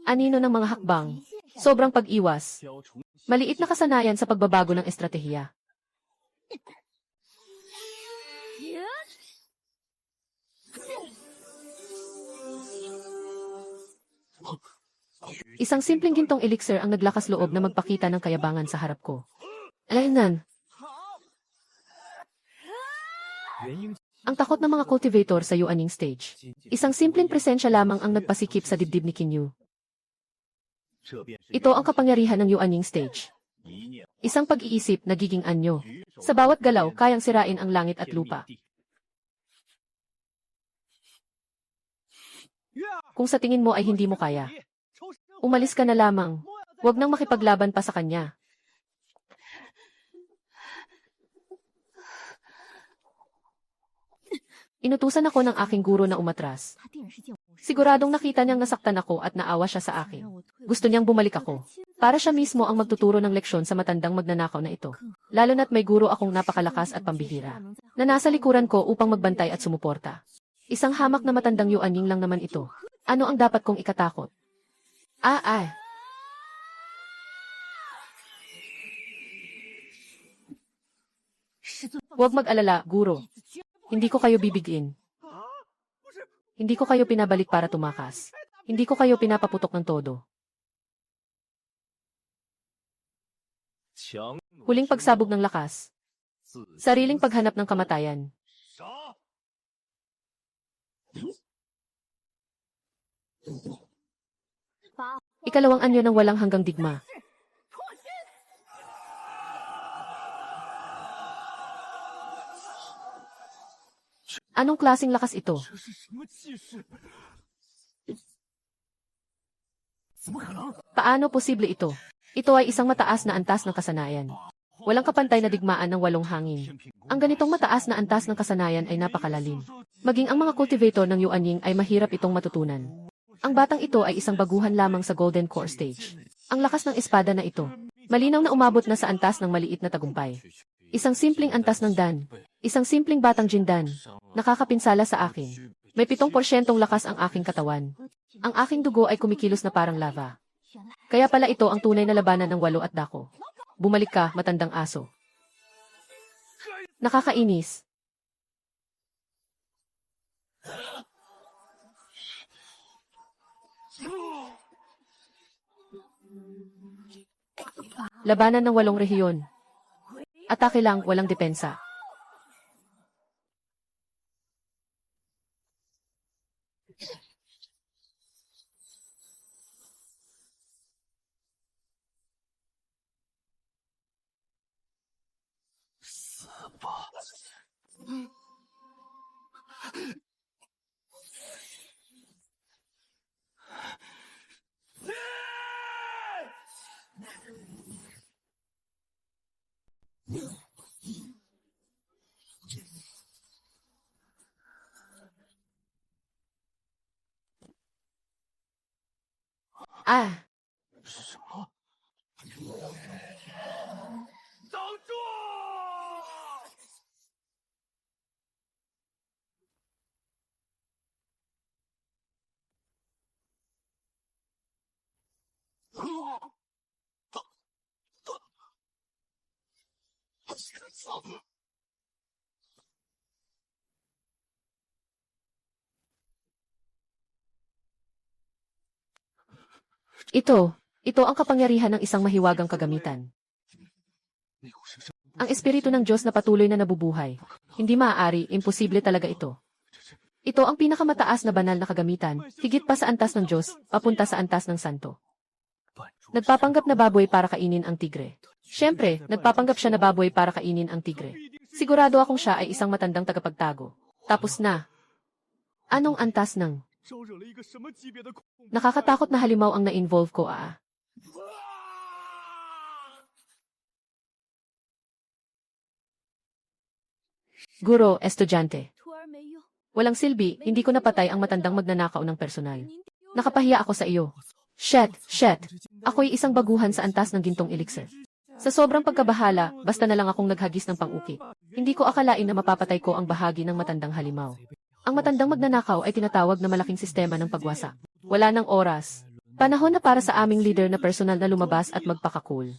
S1: Anino ng mga hakbang. Sobrang pag-iwas. Maliit na kasanayan sa pagbabago ng estratehiya. Isang simpleng gintong elixir ang naglakas loob na magpakita ng kayabangan sa harap ko. Alainan. Ang takot ng mga cultivator sa Yuanying stage. Isang simpleng presensya lamang ang nagpasikip sa dibdib ni Kinyu. Ito ang kapangyarihan ng Yuanying stage. Isang pag-iisip nagiging anyo. Sa bawat galaw, kayang sirain ang langit at lupa. Kung sa tingin mo ay hindi mo kaya, umalis ka na lamang. Huwag nang makipaglaban pa sa kanya. Inutusan ako ng aking guro na umatras. Siguradong nakita niyang nasaktan ako at naawa siya sa akin. Gusto niyang bumalik ako. Para siya mismo ang magtuturo ng leksyon sa matandang magnanakaw na ito. Lalo na't may guro akong napakalakas at pambihira, na nasa likuran ko upang magbantay at sumuporta. Isang hamak na matandang Yuanying lang naman ito. Ano ang dapat kong ikatakot? Huwag mag-alala, guro. Hindi ko kayo bibigin. Hindi ko kayo pinabalik para tumakas. Hindi ko kayo pinapaputok ng todo. Huling pagsabog ng lakas. Sariling paghanap ng kamatayan. Ikalawang anyo ng walang hanggang digma. Anong klaseng lakas ito? Paano posible ito? Ito ay isang mataas na antas ng kasanayan. Walang kapantay na digmaan ng walong hangin. Ang ganitong mataas na antas ng kasanayan ay napakalalim. Maging ang mga cultivator ng Yuanying ay mahirap itong matutunan. Ang batang ito ay isang baguhan lamang sa Golden Core Stage. Ang lakas ng espada na ito, malinaw na umabot na sa antas ng maliit na tagumpay. Isang simpleng antas ng Dan. Isang simpleng batang Jindan. Nakakapinsala sa akin. May 7% lakas ang aking katawan. Ang aking dugo ay kumikilos na parang lava. Kaya pala ito ang tunay na labanan ng walo at dako. Bumalik ka, matandang aso. Nakakainis. Labanan ng 8 rehiyon. Atake lang, walang depensa. Ah! Ito ang kapangyarihan ng isang mahiwagang kagamitan. Ang espiritu ng Diyos na patuloy na nabubuhay. Hindi maaari, imposible talaga ito. Ito ang pinakamataas na banal na kagamitan, higit pa sa antas ng Diyos, papunta sa antas ng santo. Nagpapanggap na baboy para kainin ang tigre. Siyempre, nagpapanggap siya na baboy para kainin ang tigre. Sigurado akong siya ay isang matandang tagapagtago. Tapos na. Anong antas ng? Nakakatakot na halimaw ang na-involve ko, Guro, estudyante. Walang silbi, hindi ko napatay ang matandang magnanakaw ng personal. Nakapahiya ako sa iyo. Shit. Ako'y isang baguhan sa antas ng gintong elixir. Sa sobrang pagkabahala, basta na lang akong naghagis ng pang-uki. Hindi ko akalain na mapapatay ko ang bahagi ng matandang halimaw. Ang matandang magnanakaw ay tinatawag na malaking sistema ng pagwasak. Wala nang oras. Panahon na para sa aming leader na personal na lumabas at magpaka-cool.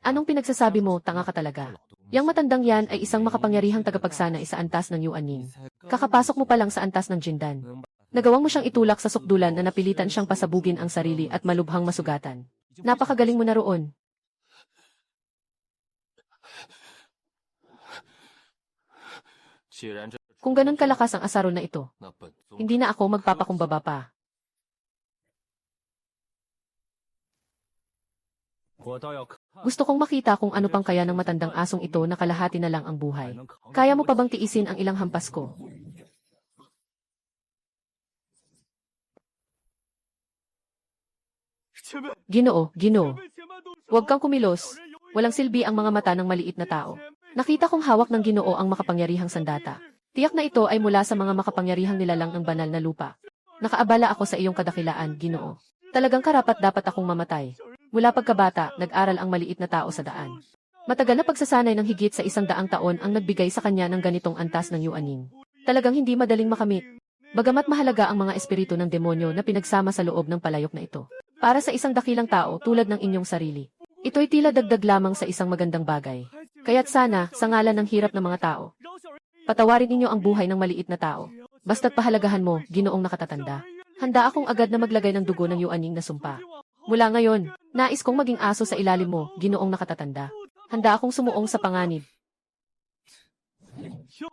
S1: Anong pinagsasabi mo, tanga ka talaga? Yang matandang yan ay isang makapangyarihang tagapagsanay sa antas ng Yuanying. Kakapasok mo pa lang sa antas ng Jindan. Nagawang mo siyang itulak sa sukdulan na napilitan siyang pasabugin ang sarili at malubhang masugatan. Napakagaling mo na roon. Kung ganun kalakas ang asaro na ito, hindi na ako magpapakumbaba pa. Gusto kong makita kung ano pang kaya ng matandang asong ito na kalahati na lang ang buhay. Kaya mo pa bang tiisin ang ilang hampas ko? Ginoo. Huwag kang kumilos. Walang silbi ang mga mata ng maliit na tao. Nakita kong hawak ng Ginoo ang makapangyarihang sandata. Tiyak na ito ay mula sa mga makapangyarihang nilalang ng banal na lupa. Nakaabala ako sa iyong kadakilaan, Ginoo. Talagang karapat-dapat akong mamatay. Mula pagkabata, nag-aral ang maliit na tao sa daan. Matagal na pagsasanay ng higit sa 100 taon ang nagbigay sa kanya ng ganitong antas ng Yuanying. Talagang hindi madaling makamit. Bagamat mahalaga ang mga espiritu ng demonyo na pinagsama sa loob ng palayok na ito. Para sa isang dakilang tao tulad ng inyong sarili. Ito'y tila dagdag lamang sa isang magandang bagay. Kaya't sana, sa ngalan ng hirap ng mga tao, patawarin ninyo ang buhay ng maliit na tao. Basta't pahalagahan mo, Ginoong nakatatanda. Handa akong agad na maglagay ng dugo ng Yuanying na sumpa. Mula ngayon, nais kong maging aso sa ilalim mo, Ginoong nakatatanda. Handa akong sumuong sa panganib.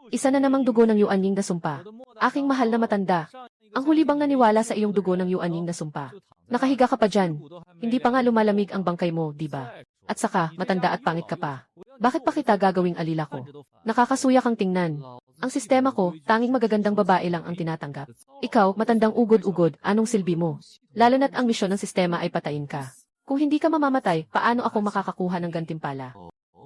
S1: Isa na namang dugo ng Yuanying na sumpa. Aking mahal na matanda. Ang huli bang naniwala sa iyong dugo ng Yuanying na sumpa? Nakahiga ka pa dyan. Hindi pa nga lumalamig ang bangkay mo, di ba? At saka, matanda at pangit ka pa. Bakit pa kita gagawing alila ko? Nakakasuya kang tingnan. Ang sistema ko, tanging magagandang babae lang ang tinatanggap. Ikaw, matandang ugod-ugod, anong silbi mo? Lalo na't ang misyon ng sistema ay patayin ka. Kung hindi ka mamamatay, paano ako makakakuha ng gantimpala?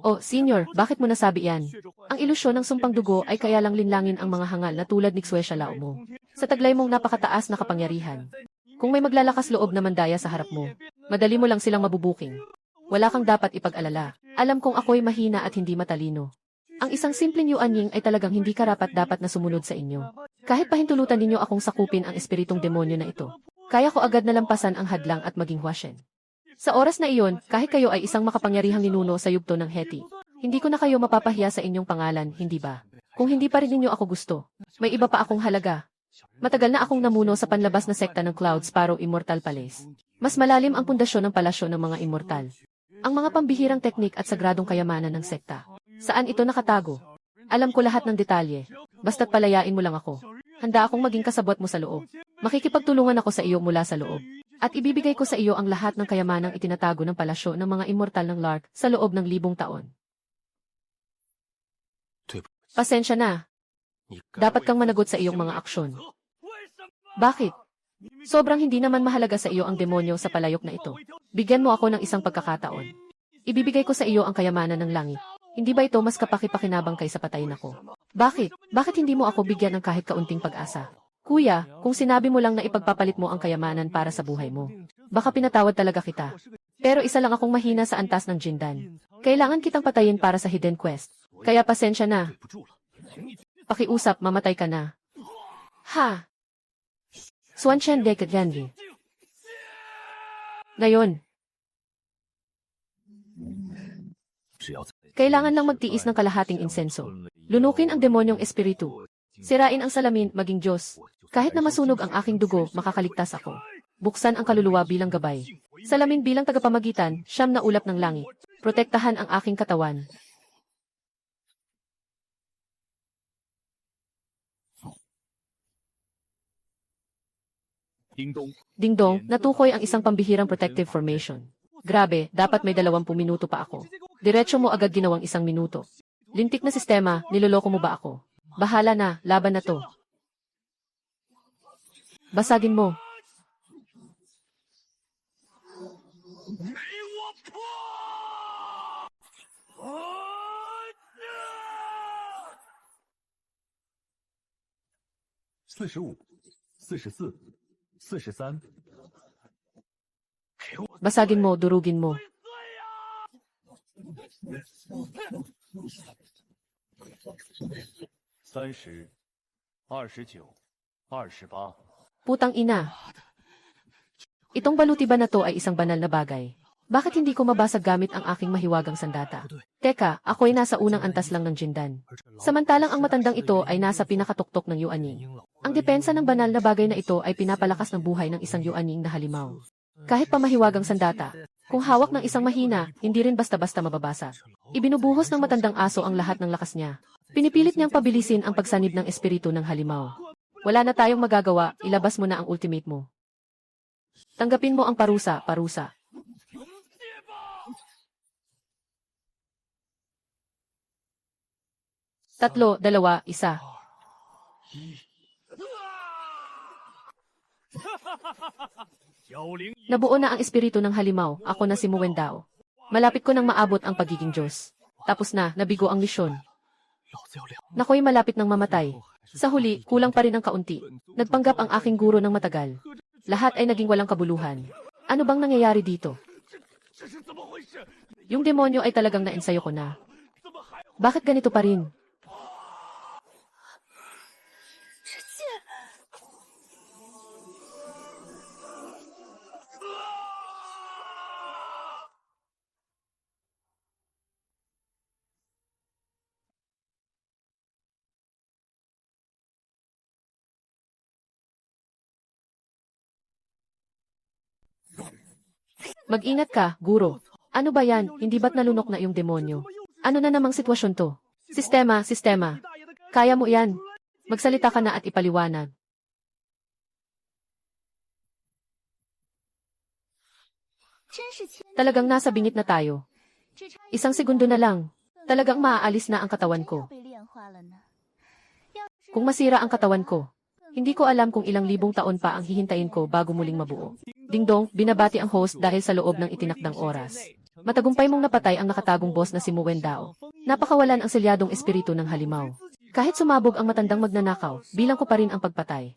S1: Oh, senior, bakit mo nasabi yan? Ang ilusyon ng sumpang dugo ay kaya lang linlangin ang mga hangal na tulad ni Xue Xialao mo. Sa taglay mong napakataas na kapangyarihan. Kung may maglalakas loob na mandaya sa harap mo, madali mo lang silang mabubuking. Wala kang dapat ipag-alala. Alam kong ako'y mahina at hindi matalino. Ang isang simpleng Yuanying ay talagang hindi karapat-dapat na sumunod sa inyo. Kahit pahintulutan ninyo akong sakupin ang espiritong demonyo na ito, kaya ko agad nalampasan ang hadlang at maging huwasyen. Sa oras na iyon, kahit kayo ay isang makapangyarihang ninuno sa yugto ng Heti, hindi ko na kayo mapapahiya sa inyong pangalan, hindi ba? Kung hindi pa rin ninyo ako gusto, may iba pa akong halaga. Matagal na akong namuno sa panlabas na sekta ng Cloud Sparrow Immortal Palace. Mas malalim ang pundasyon ng palasyo ng mga immortal. Ang mga pambihirang teknik at sagradong kayamanan ng sekta. Saan ito nakatago? Alam ko lahat ng detalye. Basta't palayain mo lang ako. Handa akong maging kasabwat mo sa loob. Makikipagtulungan ako sa iyo mula sa loob. At ibibigay ko sa iyo ang lahat ng kayamanang itinatago ng palasyo ng mga immortal ng Lark sa loob ng 1000 taon. Pasensya na. Dapat kang managot sa iyong mga aksyon. Bakit? Sobrang hindi naman mahalaga sa iyo ang demonyo sa palayok na ito. Bigyan mo ako ng isang pagkakataon. Ibibigay ko sa iyo ang kayamanan ng langit. Hindi ba ito mas kapaki-pakinabang kaysa patayin ako? Bakit? Bakit hindi mo ako bigyan ng kahit kaunting pag-asa? Kuya, kung sinabi mo lang na ipagpapalit mo ang kayamanan para sa buhay mo, baka pinatawad talaga kita. Pero isa lang akong mahina sa antas ng Jindan. Kailangan kitang patayin para sa hidden quest. Kaya pasensya na. Pakiusap, mamatay ka na. Ha? Swanshan Deket Yanli. Ngayon, kailangan lang magtiis ng kalahating insenso. Lunukin ang demonyong espiritu. Sirain ang salamin, maging Diyos. Kahit na masunog ang aking dugo, makakaligtas ako. Buksan ang kaluluwa bilang gabay. Salamin bilang tagapamagitan, siyam na ulap ng langit. Protektahan ang aking katawan. Dingdong, natukoy ang isang pambihirang protective formation. Grabe, dapat may 20 minuto pa ako. Diretso mo agad ginawang 1 minuto. Lintik na sistema, niloloko mo ba ako? Bahala na, laban na to. Basagin mo. Basagin mo, durugin mo. Putang ina. Itong baluti ba na to ay isang banal na bagay? Bakit hindi ko mabasag gamit ang aking mahiwagang sandata? Teka, ako'y nasa unang antas lang ng Jindan. Samantalang ang matandang ito ay nasa pinakatuktok ng Yuanying. Ang depensa ng banal na bagay na ito ay pinapalakas ng buhay ng isang Yuanying na halimaw. Kahit pa mahiwagang sandata, kung hawak ng isang mahina, hindi rin basta-basta mababasa. Ibinubuhos ng matandang aso ang lahat ng lakas niya. Pinipilit niyang pabilisin ang pagsanib ng espiritu ng halimaw. Wala na tayong magagawa, ilabas mo na ang ultimate mo. Tanggapin mo ang parusa, parusa. Tatlo, dalawa, isa. Nabuo na ang espiritu ng halimaw, ako na si Muwendao. Malapit ko nang maabot ang pagiging Diyos. Tapos na, nabigo ang misyon. Nako'y malapit nang mamatay. Sa huli, kulang pa rin ang kaunti. Nagpanggap ang aking guro ng matagal. Lahat ay naging walang kabuluhan. Ano bang nangyayari dito? Yung demonyo ay talagang naensayo ko na. Bakit ganito pa rin? Mag-ingat ka, guro. Ano ba yan? Hindi ba't nalunok na yung demonyo? Ano na namang sitwasyon to? Sistema. Kaya mo yan. Magsalita ka na at ipaliwanag. Talagang nasa bingit na tayo. Isang segundo na lang. Talagang maaalis na ang katawan ko. Kung masira ang katawan ko, hindi ko alam kung ilang libong taon pa ang hihintayin ko bago muling mabuo. Dingdong, binabati ang host dahil sa loob ng itinakdang oras. Matagumpay mong napatay ang nakatagong boss na si Muwen Dao. Napakawalan ang selyadong espiritu ng halimaw. Kahit sumabog ang matandang magnanakaw, bilang ko pa rin ang pagpatay.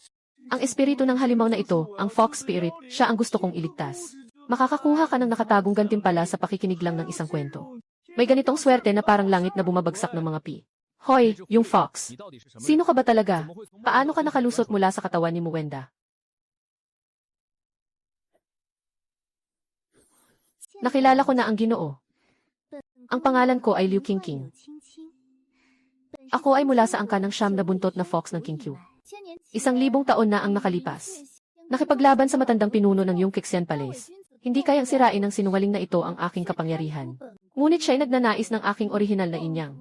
S1: Ang espiritu ng halimaw na ito, ang Fox Spirit, siya ang gusto kong iligtas. Makakakuha ka ng nakatagong gantimpala sa pakikinig lang ng isang kwento. May ganitong swerte na parang langit na bumabagsak ng mga pi. Hoy, yung Fox. Sino ka ba talaga? Paano ka nakalusot mula sa katawan ni Muwenda? Nakilala ko na ang Ginoo. Ang pangalan ko ay Liu Qingqing. Ako ay mula sa angka ng siyam na buntot na Fox ng Qingqiu. 1,000 taon na ang nakalipas. Nakipaglaban sa matandang pinuno ng Yongkexen Palace. Hindi kayang sirain ng sinungaling na ito ang aking kapangyarihan. Ngunit siya'y nagnanais ng aking orihinal na inyang.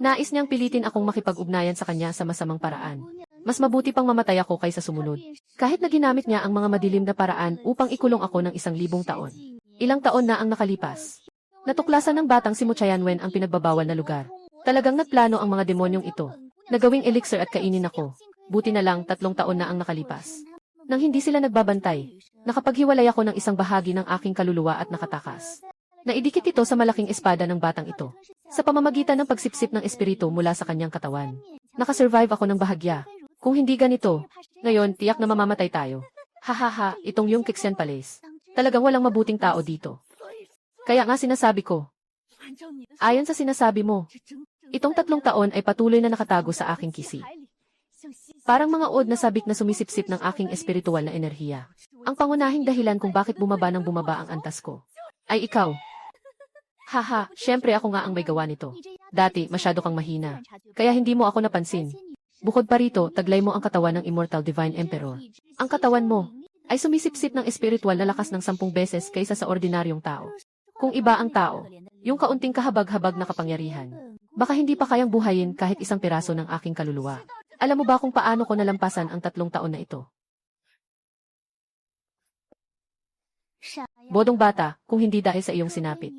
S1: Nais niyang pilitin akong makipag-ugnayan sa kanya sa masamang paraan. Mas mabuti pang mamatay ako kaysa sumunod. Kahit na ginamit niya ang mga madilim na paraan upang ikulong ako ng 1,000 taon. Ilang taon na ang nakalipas. Natuklasan ng batang si Mu Tianwen ang pinagbabawal na lugar. Talagang nagplano ang mga demonyong ito. Nagawing elixir at kainin ako. Buti na lang 3 taon na ang nakalipas. Nang hindi sila nagbabantay, nakapaghiwalay ako ng isang bahagi ng aking kaluluwa at nakatakas. Naidikit ito sa malaking espada ng batang ito. Sa pamamagitan ng pagsipsip ng espiritu mula sa kanyang katawan. Nakasurvive ako ng bahagya. Kung hindi ganito, ngayon tiyak na mamamatay tayo. Hahaha, itong Yongkexen Palace. Talagang walang mabuting tao dito. Kaya nga sinasabi ko. Ayon sa sinasabi mo, itong 3 taon ay patuloy na nakatago sa aking kisi. Parang mga ood na sabik na sumisipsip ng aking espiritual na enerhiya. Ang pangunahing dahilan kung bakit bumaba ng bumaba ang antas ko, ay ikaw. Haha, syempre ako nga ang may gawa nito. Dati, masyado kang mahina. Kaya hindi mo ako napansin. Bukod pa rito, taglay mo ang katawan ng Immortal Divine Emperor. Ang katawan mo ay sumisipsip ng espiritual na lakas ng 10 beses kaysa sa ordinaryong tao. Kung iba ang tao, yung kaunting kahabag-habag na kapangyarihan, baka hindi pa kayang buhayin kahit isang piraso ng aking kaluluwa. Alam mo ba kung paano ko nalampasan ang 3 taon na ito? Bodong bata, kung hindi dahil sa iyong sinapit.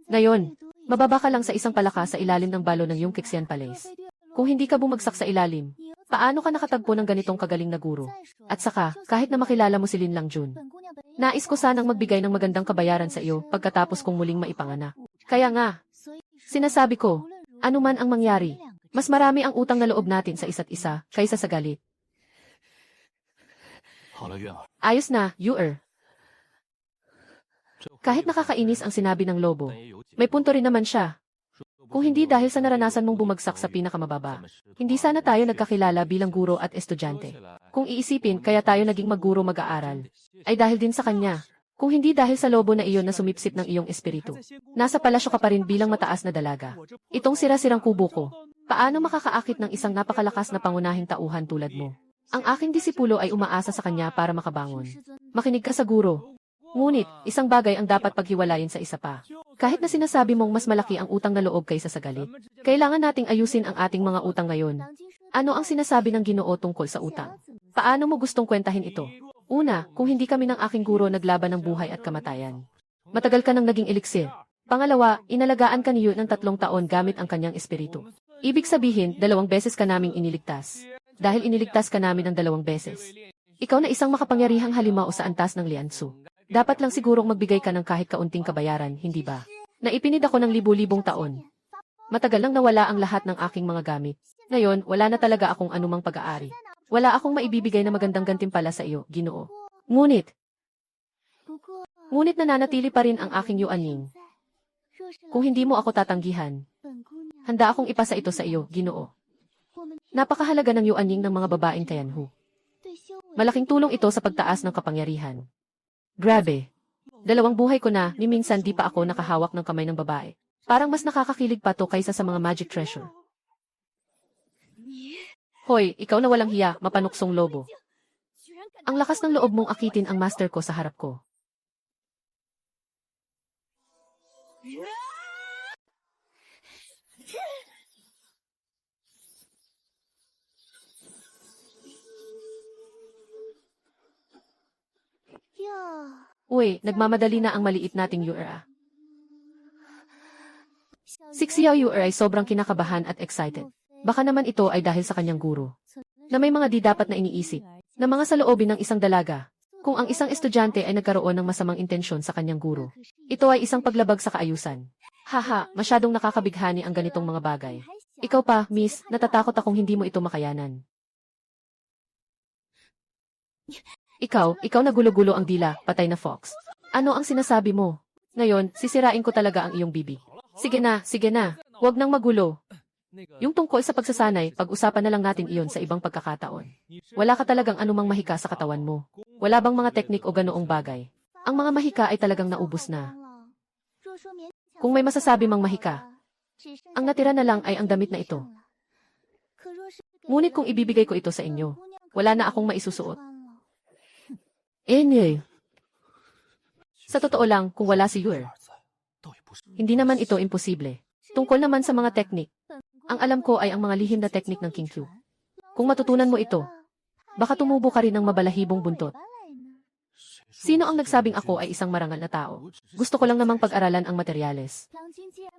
S1: Ngayon, mababa ka lang sa isang palaka sa ilalim ng balo ng Yongkexen Palace. Kung hindi ka bumagsak sa ilalim, paano ka nakatagpo ng ganitong kagaling na guro? At saka, kahit na makilala mo si Lin Langjun, nais ko sanang magbigay ng magandang kabayaran sa iyo pagkatapos kong muling maipanganak. Kaya nga, sinasabi ko, anuman ang mangyari, mas marami ang utang na loob natin sa isa't isa kaysa sa galit. Ayos na, Yuer. Kahit nakakainis ang sinabi ng lobo, may punto rin naman siya. Kung hindi dahil sa naranasan mong bumagsak sa pinakamababa, hindi sana tayo nagkakilala bilang guro at estudyante. Kung iisipin kaya tayo naging magguro mag-aaral, ay dahil din sa kanya. Kung hindi dahil sa lobo na iyon na sumipsip ng iyong espiritu, nasa palasyo ka pa rin bilang mataas na dalaga. Itong sira-sirang kubo ko, paano makakaakit ng isang napakalakas na pangunahing tauhan tulad mo? Ang aking disipulo ay umaasa sa kanya para makabangon. Makinig ka sa guro. Ngunit, isang bagay ang dapat paghiwalayin sa isa pa. Kahit na sinasabi mong mas malaki ang utang na loob kaysa sa galit, kailangan nating ayusin ang ating mga utang ngayon. Ano ang sinasabi ng Ginoo tungkol sa utang? Paano mo gustong kwentahin ito? Una, kung hindi kami ng aking guro naglaban ng buhay at kamatayan. Matagal ka nang naging elixir. Pangalawa, inalagaan ka niyo ng 3 taon gamit ang kanyang espiritu. Ibig sabihin, 2 beses ka naming iniligtas. Dahil iniligtas ka namin ng 2 beses. Ikaw na isang makapangyarihang halimaw sa antas ng Liansu. Dapat lang sigurong magbigay ka ng kahit kaunting kabayaran, hindi ba? Naipinid ako ng 1000 taon. Matagal lang nawala ang lahat ng aking mga gamit. Ngayon, wala na talaga akong anumang pag-aari. Wala akong maibibigay na magandang gantimpala sa iyo, Ginoo. Ngunit nananatili pa rin ang aking yuaning. Kung hindi mo ako tatanggihan, handa akong ipasa ito sa iyo, Ginoo. Napakahalaga ng yuaning ng mga babaeng Tianhu. Malaking tulong ito sa pagtaas ng kapangyarihan. Grabe. 2 buhay ko na, ni minsan di pa ako nakahawak ng kamay ng babae. Parang mas nakakakilig pa to kaysa sa mga magic treasure. Hoy, ikaw na walang hiya, mapanuksong lobo. Ang lakas ng loob mong akitin ang master ko sa harap ko. Uy, nagmamadali na ang maliit nating Yuer. Si Xiao Yuer ay sobrang kinakabahan at excited. Baka naman ito ay dahil sa kanyang guro. Na may mga di dapat na iniisip. Na mga saloobin ng isang dalaga. Kung ang isang estudyante ay nagkaroon ng masamang intensyon sa kanyang guro. Ito ay isang paglabag sa kaayusan. Haha, masyadong nakakabighani ang ganitong mga bagay. Ikaw pa, miss, natatakot akong hindi mo ito makayanan. Ikaw nagulo-gulo ang dila, patay na fox. Ano ang sinasabi mo? Ngayon, sisirain ko talaga ang iyong bibig. Sige na, huwag nang magulo. Yung tungkol sa pagsasanay, pag-usapan na lang natin iyon sa ibang pagkakataon. Wala ka talagang anumang mahika sa katawan mo. Wala bang mga teknik o ganoong bagay? Ang mga mahika ay talagang naubos na. Kung may masasabi mang mahika, ang natira na lang ay ang damit na ito. Ngunit kung ibibigay ko ito sa inyo, wala na akong maisusuot. Sa totoo lang, kung wala si Yuer, hindi naman ito imposible. Tungkol naman sa mga teknik, ang alam ko ay ang mga lihim na teknik ng King Q. Kung matutunan mo ito, baka tumubo ka rin ng mabalahibong buntot. Sino ang nagsabing ako ay isang marangal na tao? Gusto ko lang namang pag-aralan ang materyales.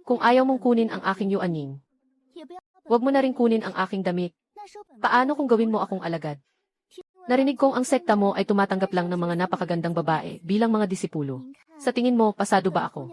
S1: Kung ayaw mong kunin ang aking yuaning, huwag mo na rin kunin ang aking damit. Paano kung gawin mo akong alagad? Narinig kong ang sekta mo ay tumatanggap lang ng mga napakagandang babae bilang mga disipulo. Sa tingin mo, pasado ba ako?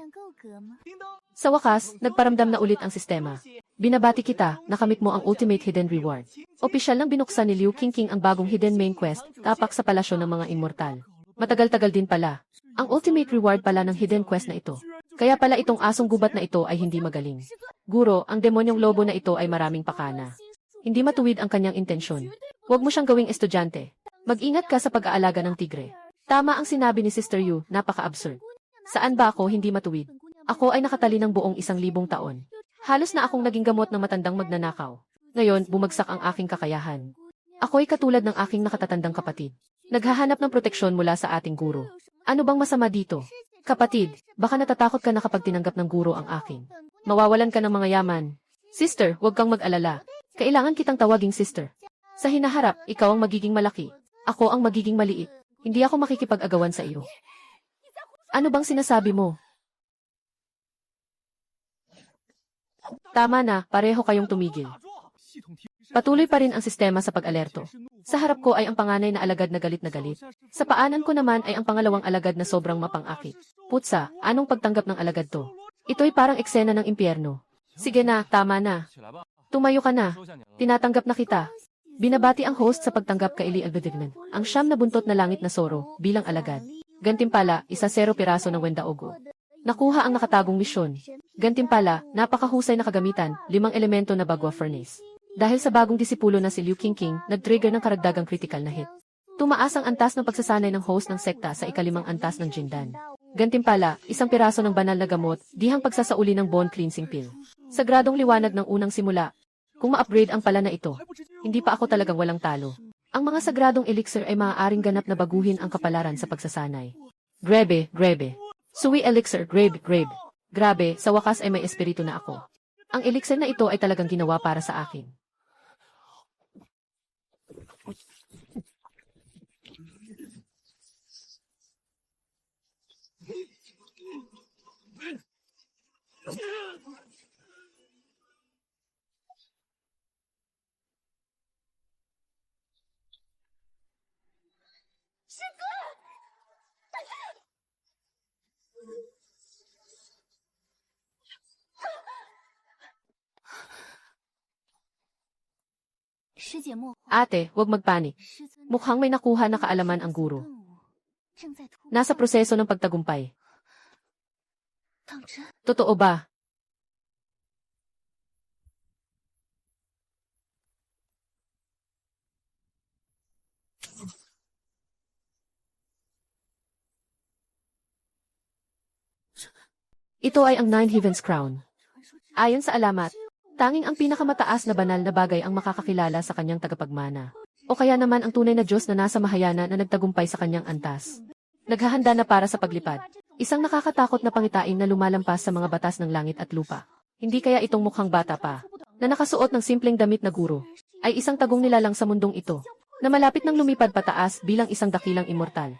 S1: Sa wakas, nagparamdam na ulit ang sistema. Binabati kita, nakamit mo ang ultimate hidden reward. Opisyal lang binuksan ni Liu Qingqing ang bagong hidden main quest, tapak sa palasyo ng mga immortal. Matagal-tagal din pala. Ang ultimate reward pala ng hidden quest na ito. Kaya pala itong asong gubat na ito ay hindi magaling. Guro, ang demonyong lobo na ito ay maraming pakana. Hindi matuwid ang kanyang intensyon. Huwag mo siyang gawing estudyante. Mag-ingat ka sa pag-aalaga ng tigre. Tama ang sinabi ni Sister Yu, napaka-absurd. Saan ba ako hindi matuwid? Ako ay nakatali ng buong 1,000 taon. Halos na akong naging gamot ng matandang magnanakaw. Ngayon, bumagsak ang aking kakayahan. Ako ay katulad ng aking nakatatandang kapatid. Naghahanap ng proteksyon mula sa ating guro. Ano bang masama dito? Kapatid, baka natatakot ka na kapag tinanggap ng guro ang akin. Mawawalan ka ng mga yaman. Sister, huwag kang mag-alala. Kailangan kitang tawaging sister. Sa hinaharap, ikaw ang magiging malaki. Ako ang magiging maliit. Hindi ako makikipag-agawan sa iyo. Ano bang sinasabi mo? Tama na, pareho kayong tumigil. Patuloy pa rin ang sistema sa pag-alerto. Sa harap ko ay ang panganay na alagad na galit na galit. Sa paanan ko naman ay ang pangalawang alagad na sobrang mapang-akit. Putsa, anong pagtanggap ng alagad to? Ito'y parang eksena ng impyerno. Sige na, tama na. Tumayo ka na. Tinatanggap na kita. Binabati ang host sa pagtanggap kay Li Albedignan, ang siyam na buntot na langit na Soro, bilang alagad. Gantimpala, 1-0 piraso ng Wendaogo. Nakuha ang nakatagong misyon. Gantimpala, napakahusay na kagamitan, 5 elemento na bagwa furnace. Dahil sa bagong disipulo na si Liu Qingqing, nag-trigger ng karagdagang critical na hit. Tumaas ang antas ng pagsasanay ng host ng sekta sa ikalimang antas ng Jindan. Gantimpala, 1 piraso ng banal na gamot, dihang pagsasauli ng bone cleansing pill. Sa gradong liwanag ng unang simula, kung ma-upgrade ang pala na ito, hindi pa ako talagang walang talo. Ang mga sagradong elixir ay maaaring ganap na baguhin ang kapalaran sa pagsasanay. Grebe. Sui elixir, grabe. Grabe, sa wakas ay may espiritu na ako. Ang elixir na ito ay talagang ginawa para sa akin. Ate, huwag magpanik. Mukhang may nakuha na kaalaman ang guro. Nasa proseso ng pagtagumpay. Totoo ba? Ito ay ang Nine Heavens Crown. Ayon sa alamat, tanging ang pinakamataas na banal na bagay ang makakakilala sa kanyang tagapagmana. O kaya naman ang tunay na Diyos na nasa mahayana na nagtagumpay sa kanyang antas. Naghahanda na para sa paglipad. Isang nakakatakot na pangitain na lumalampas sa mga batas ng langit at lupa. Hindi kaya itong mukhang bata pa, na nakasuot ng simpleng damit na guro, ay isang tagong nilalang sa mundong ito, na malapit nang lumipad pataas bilang isang dakilang immortal.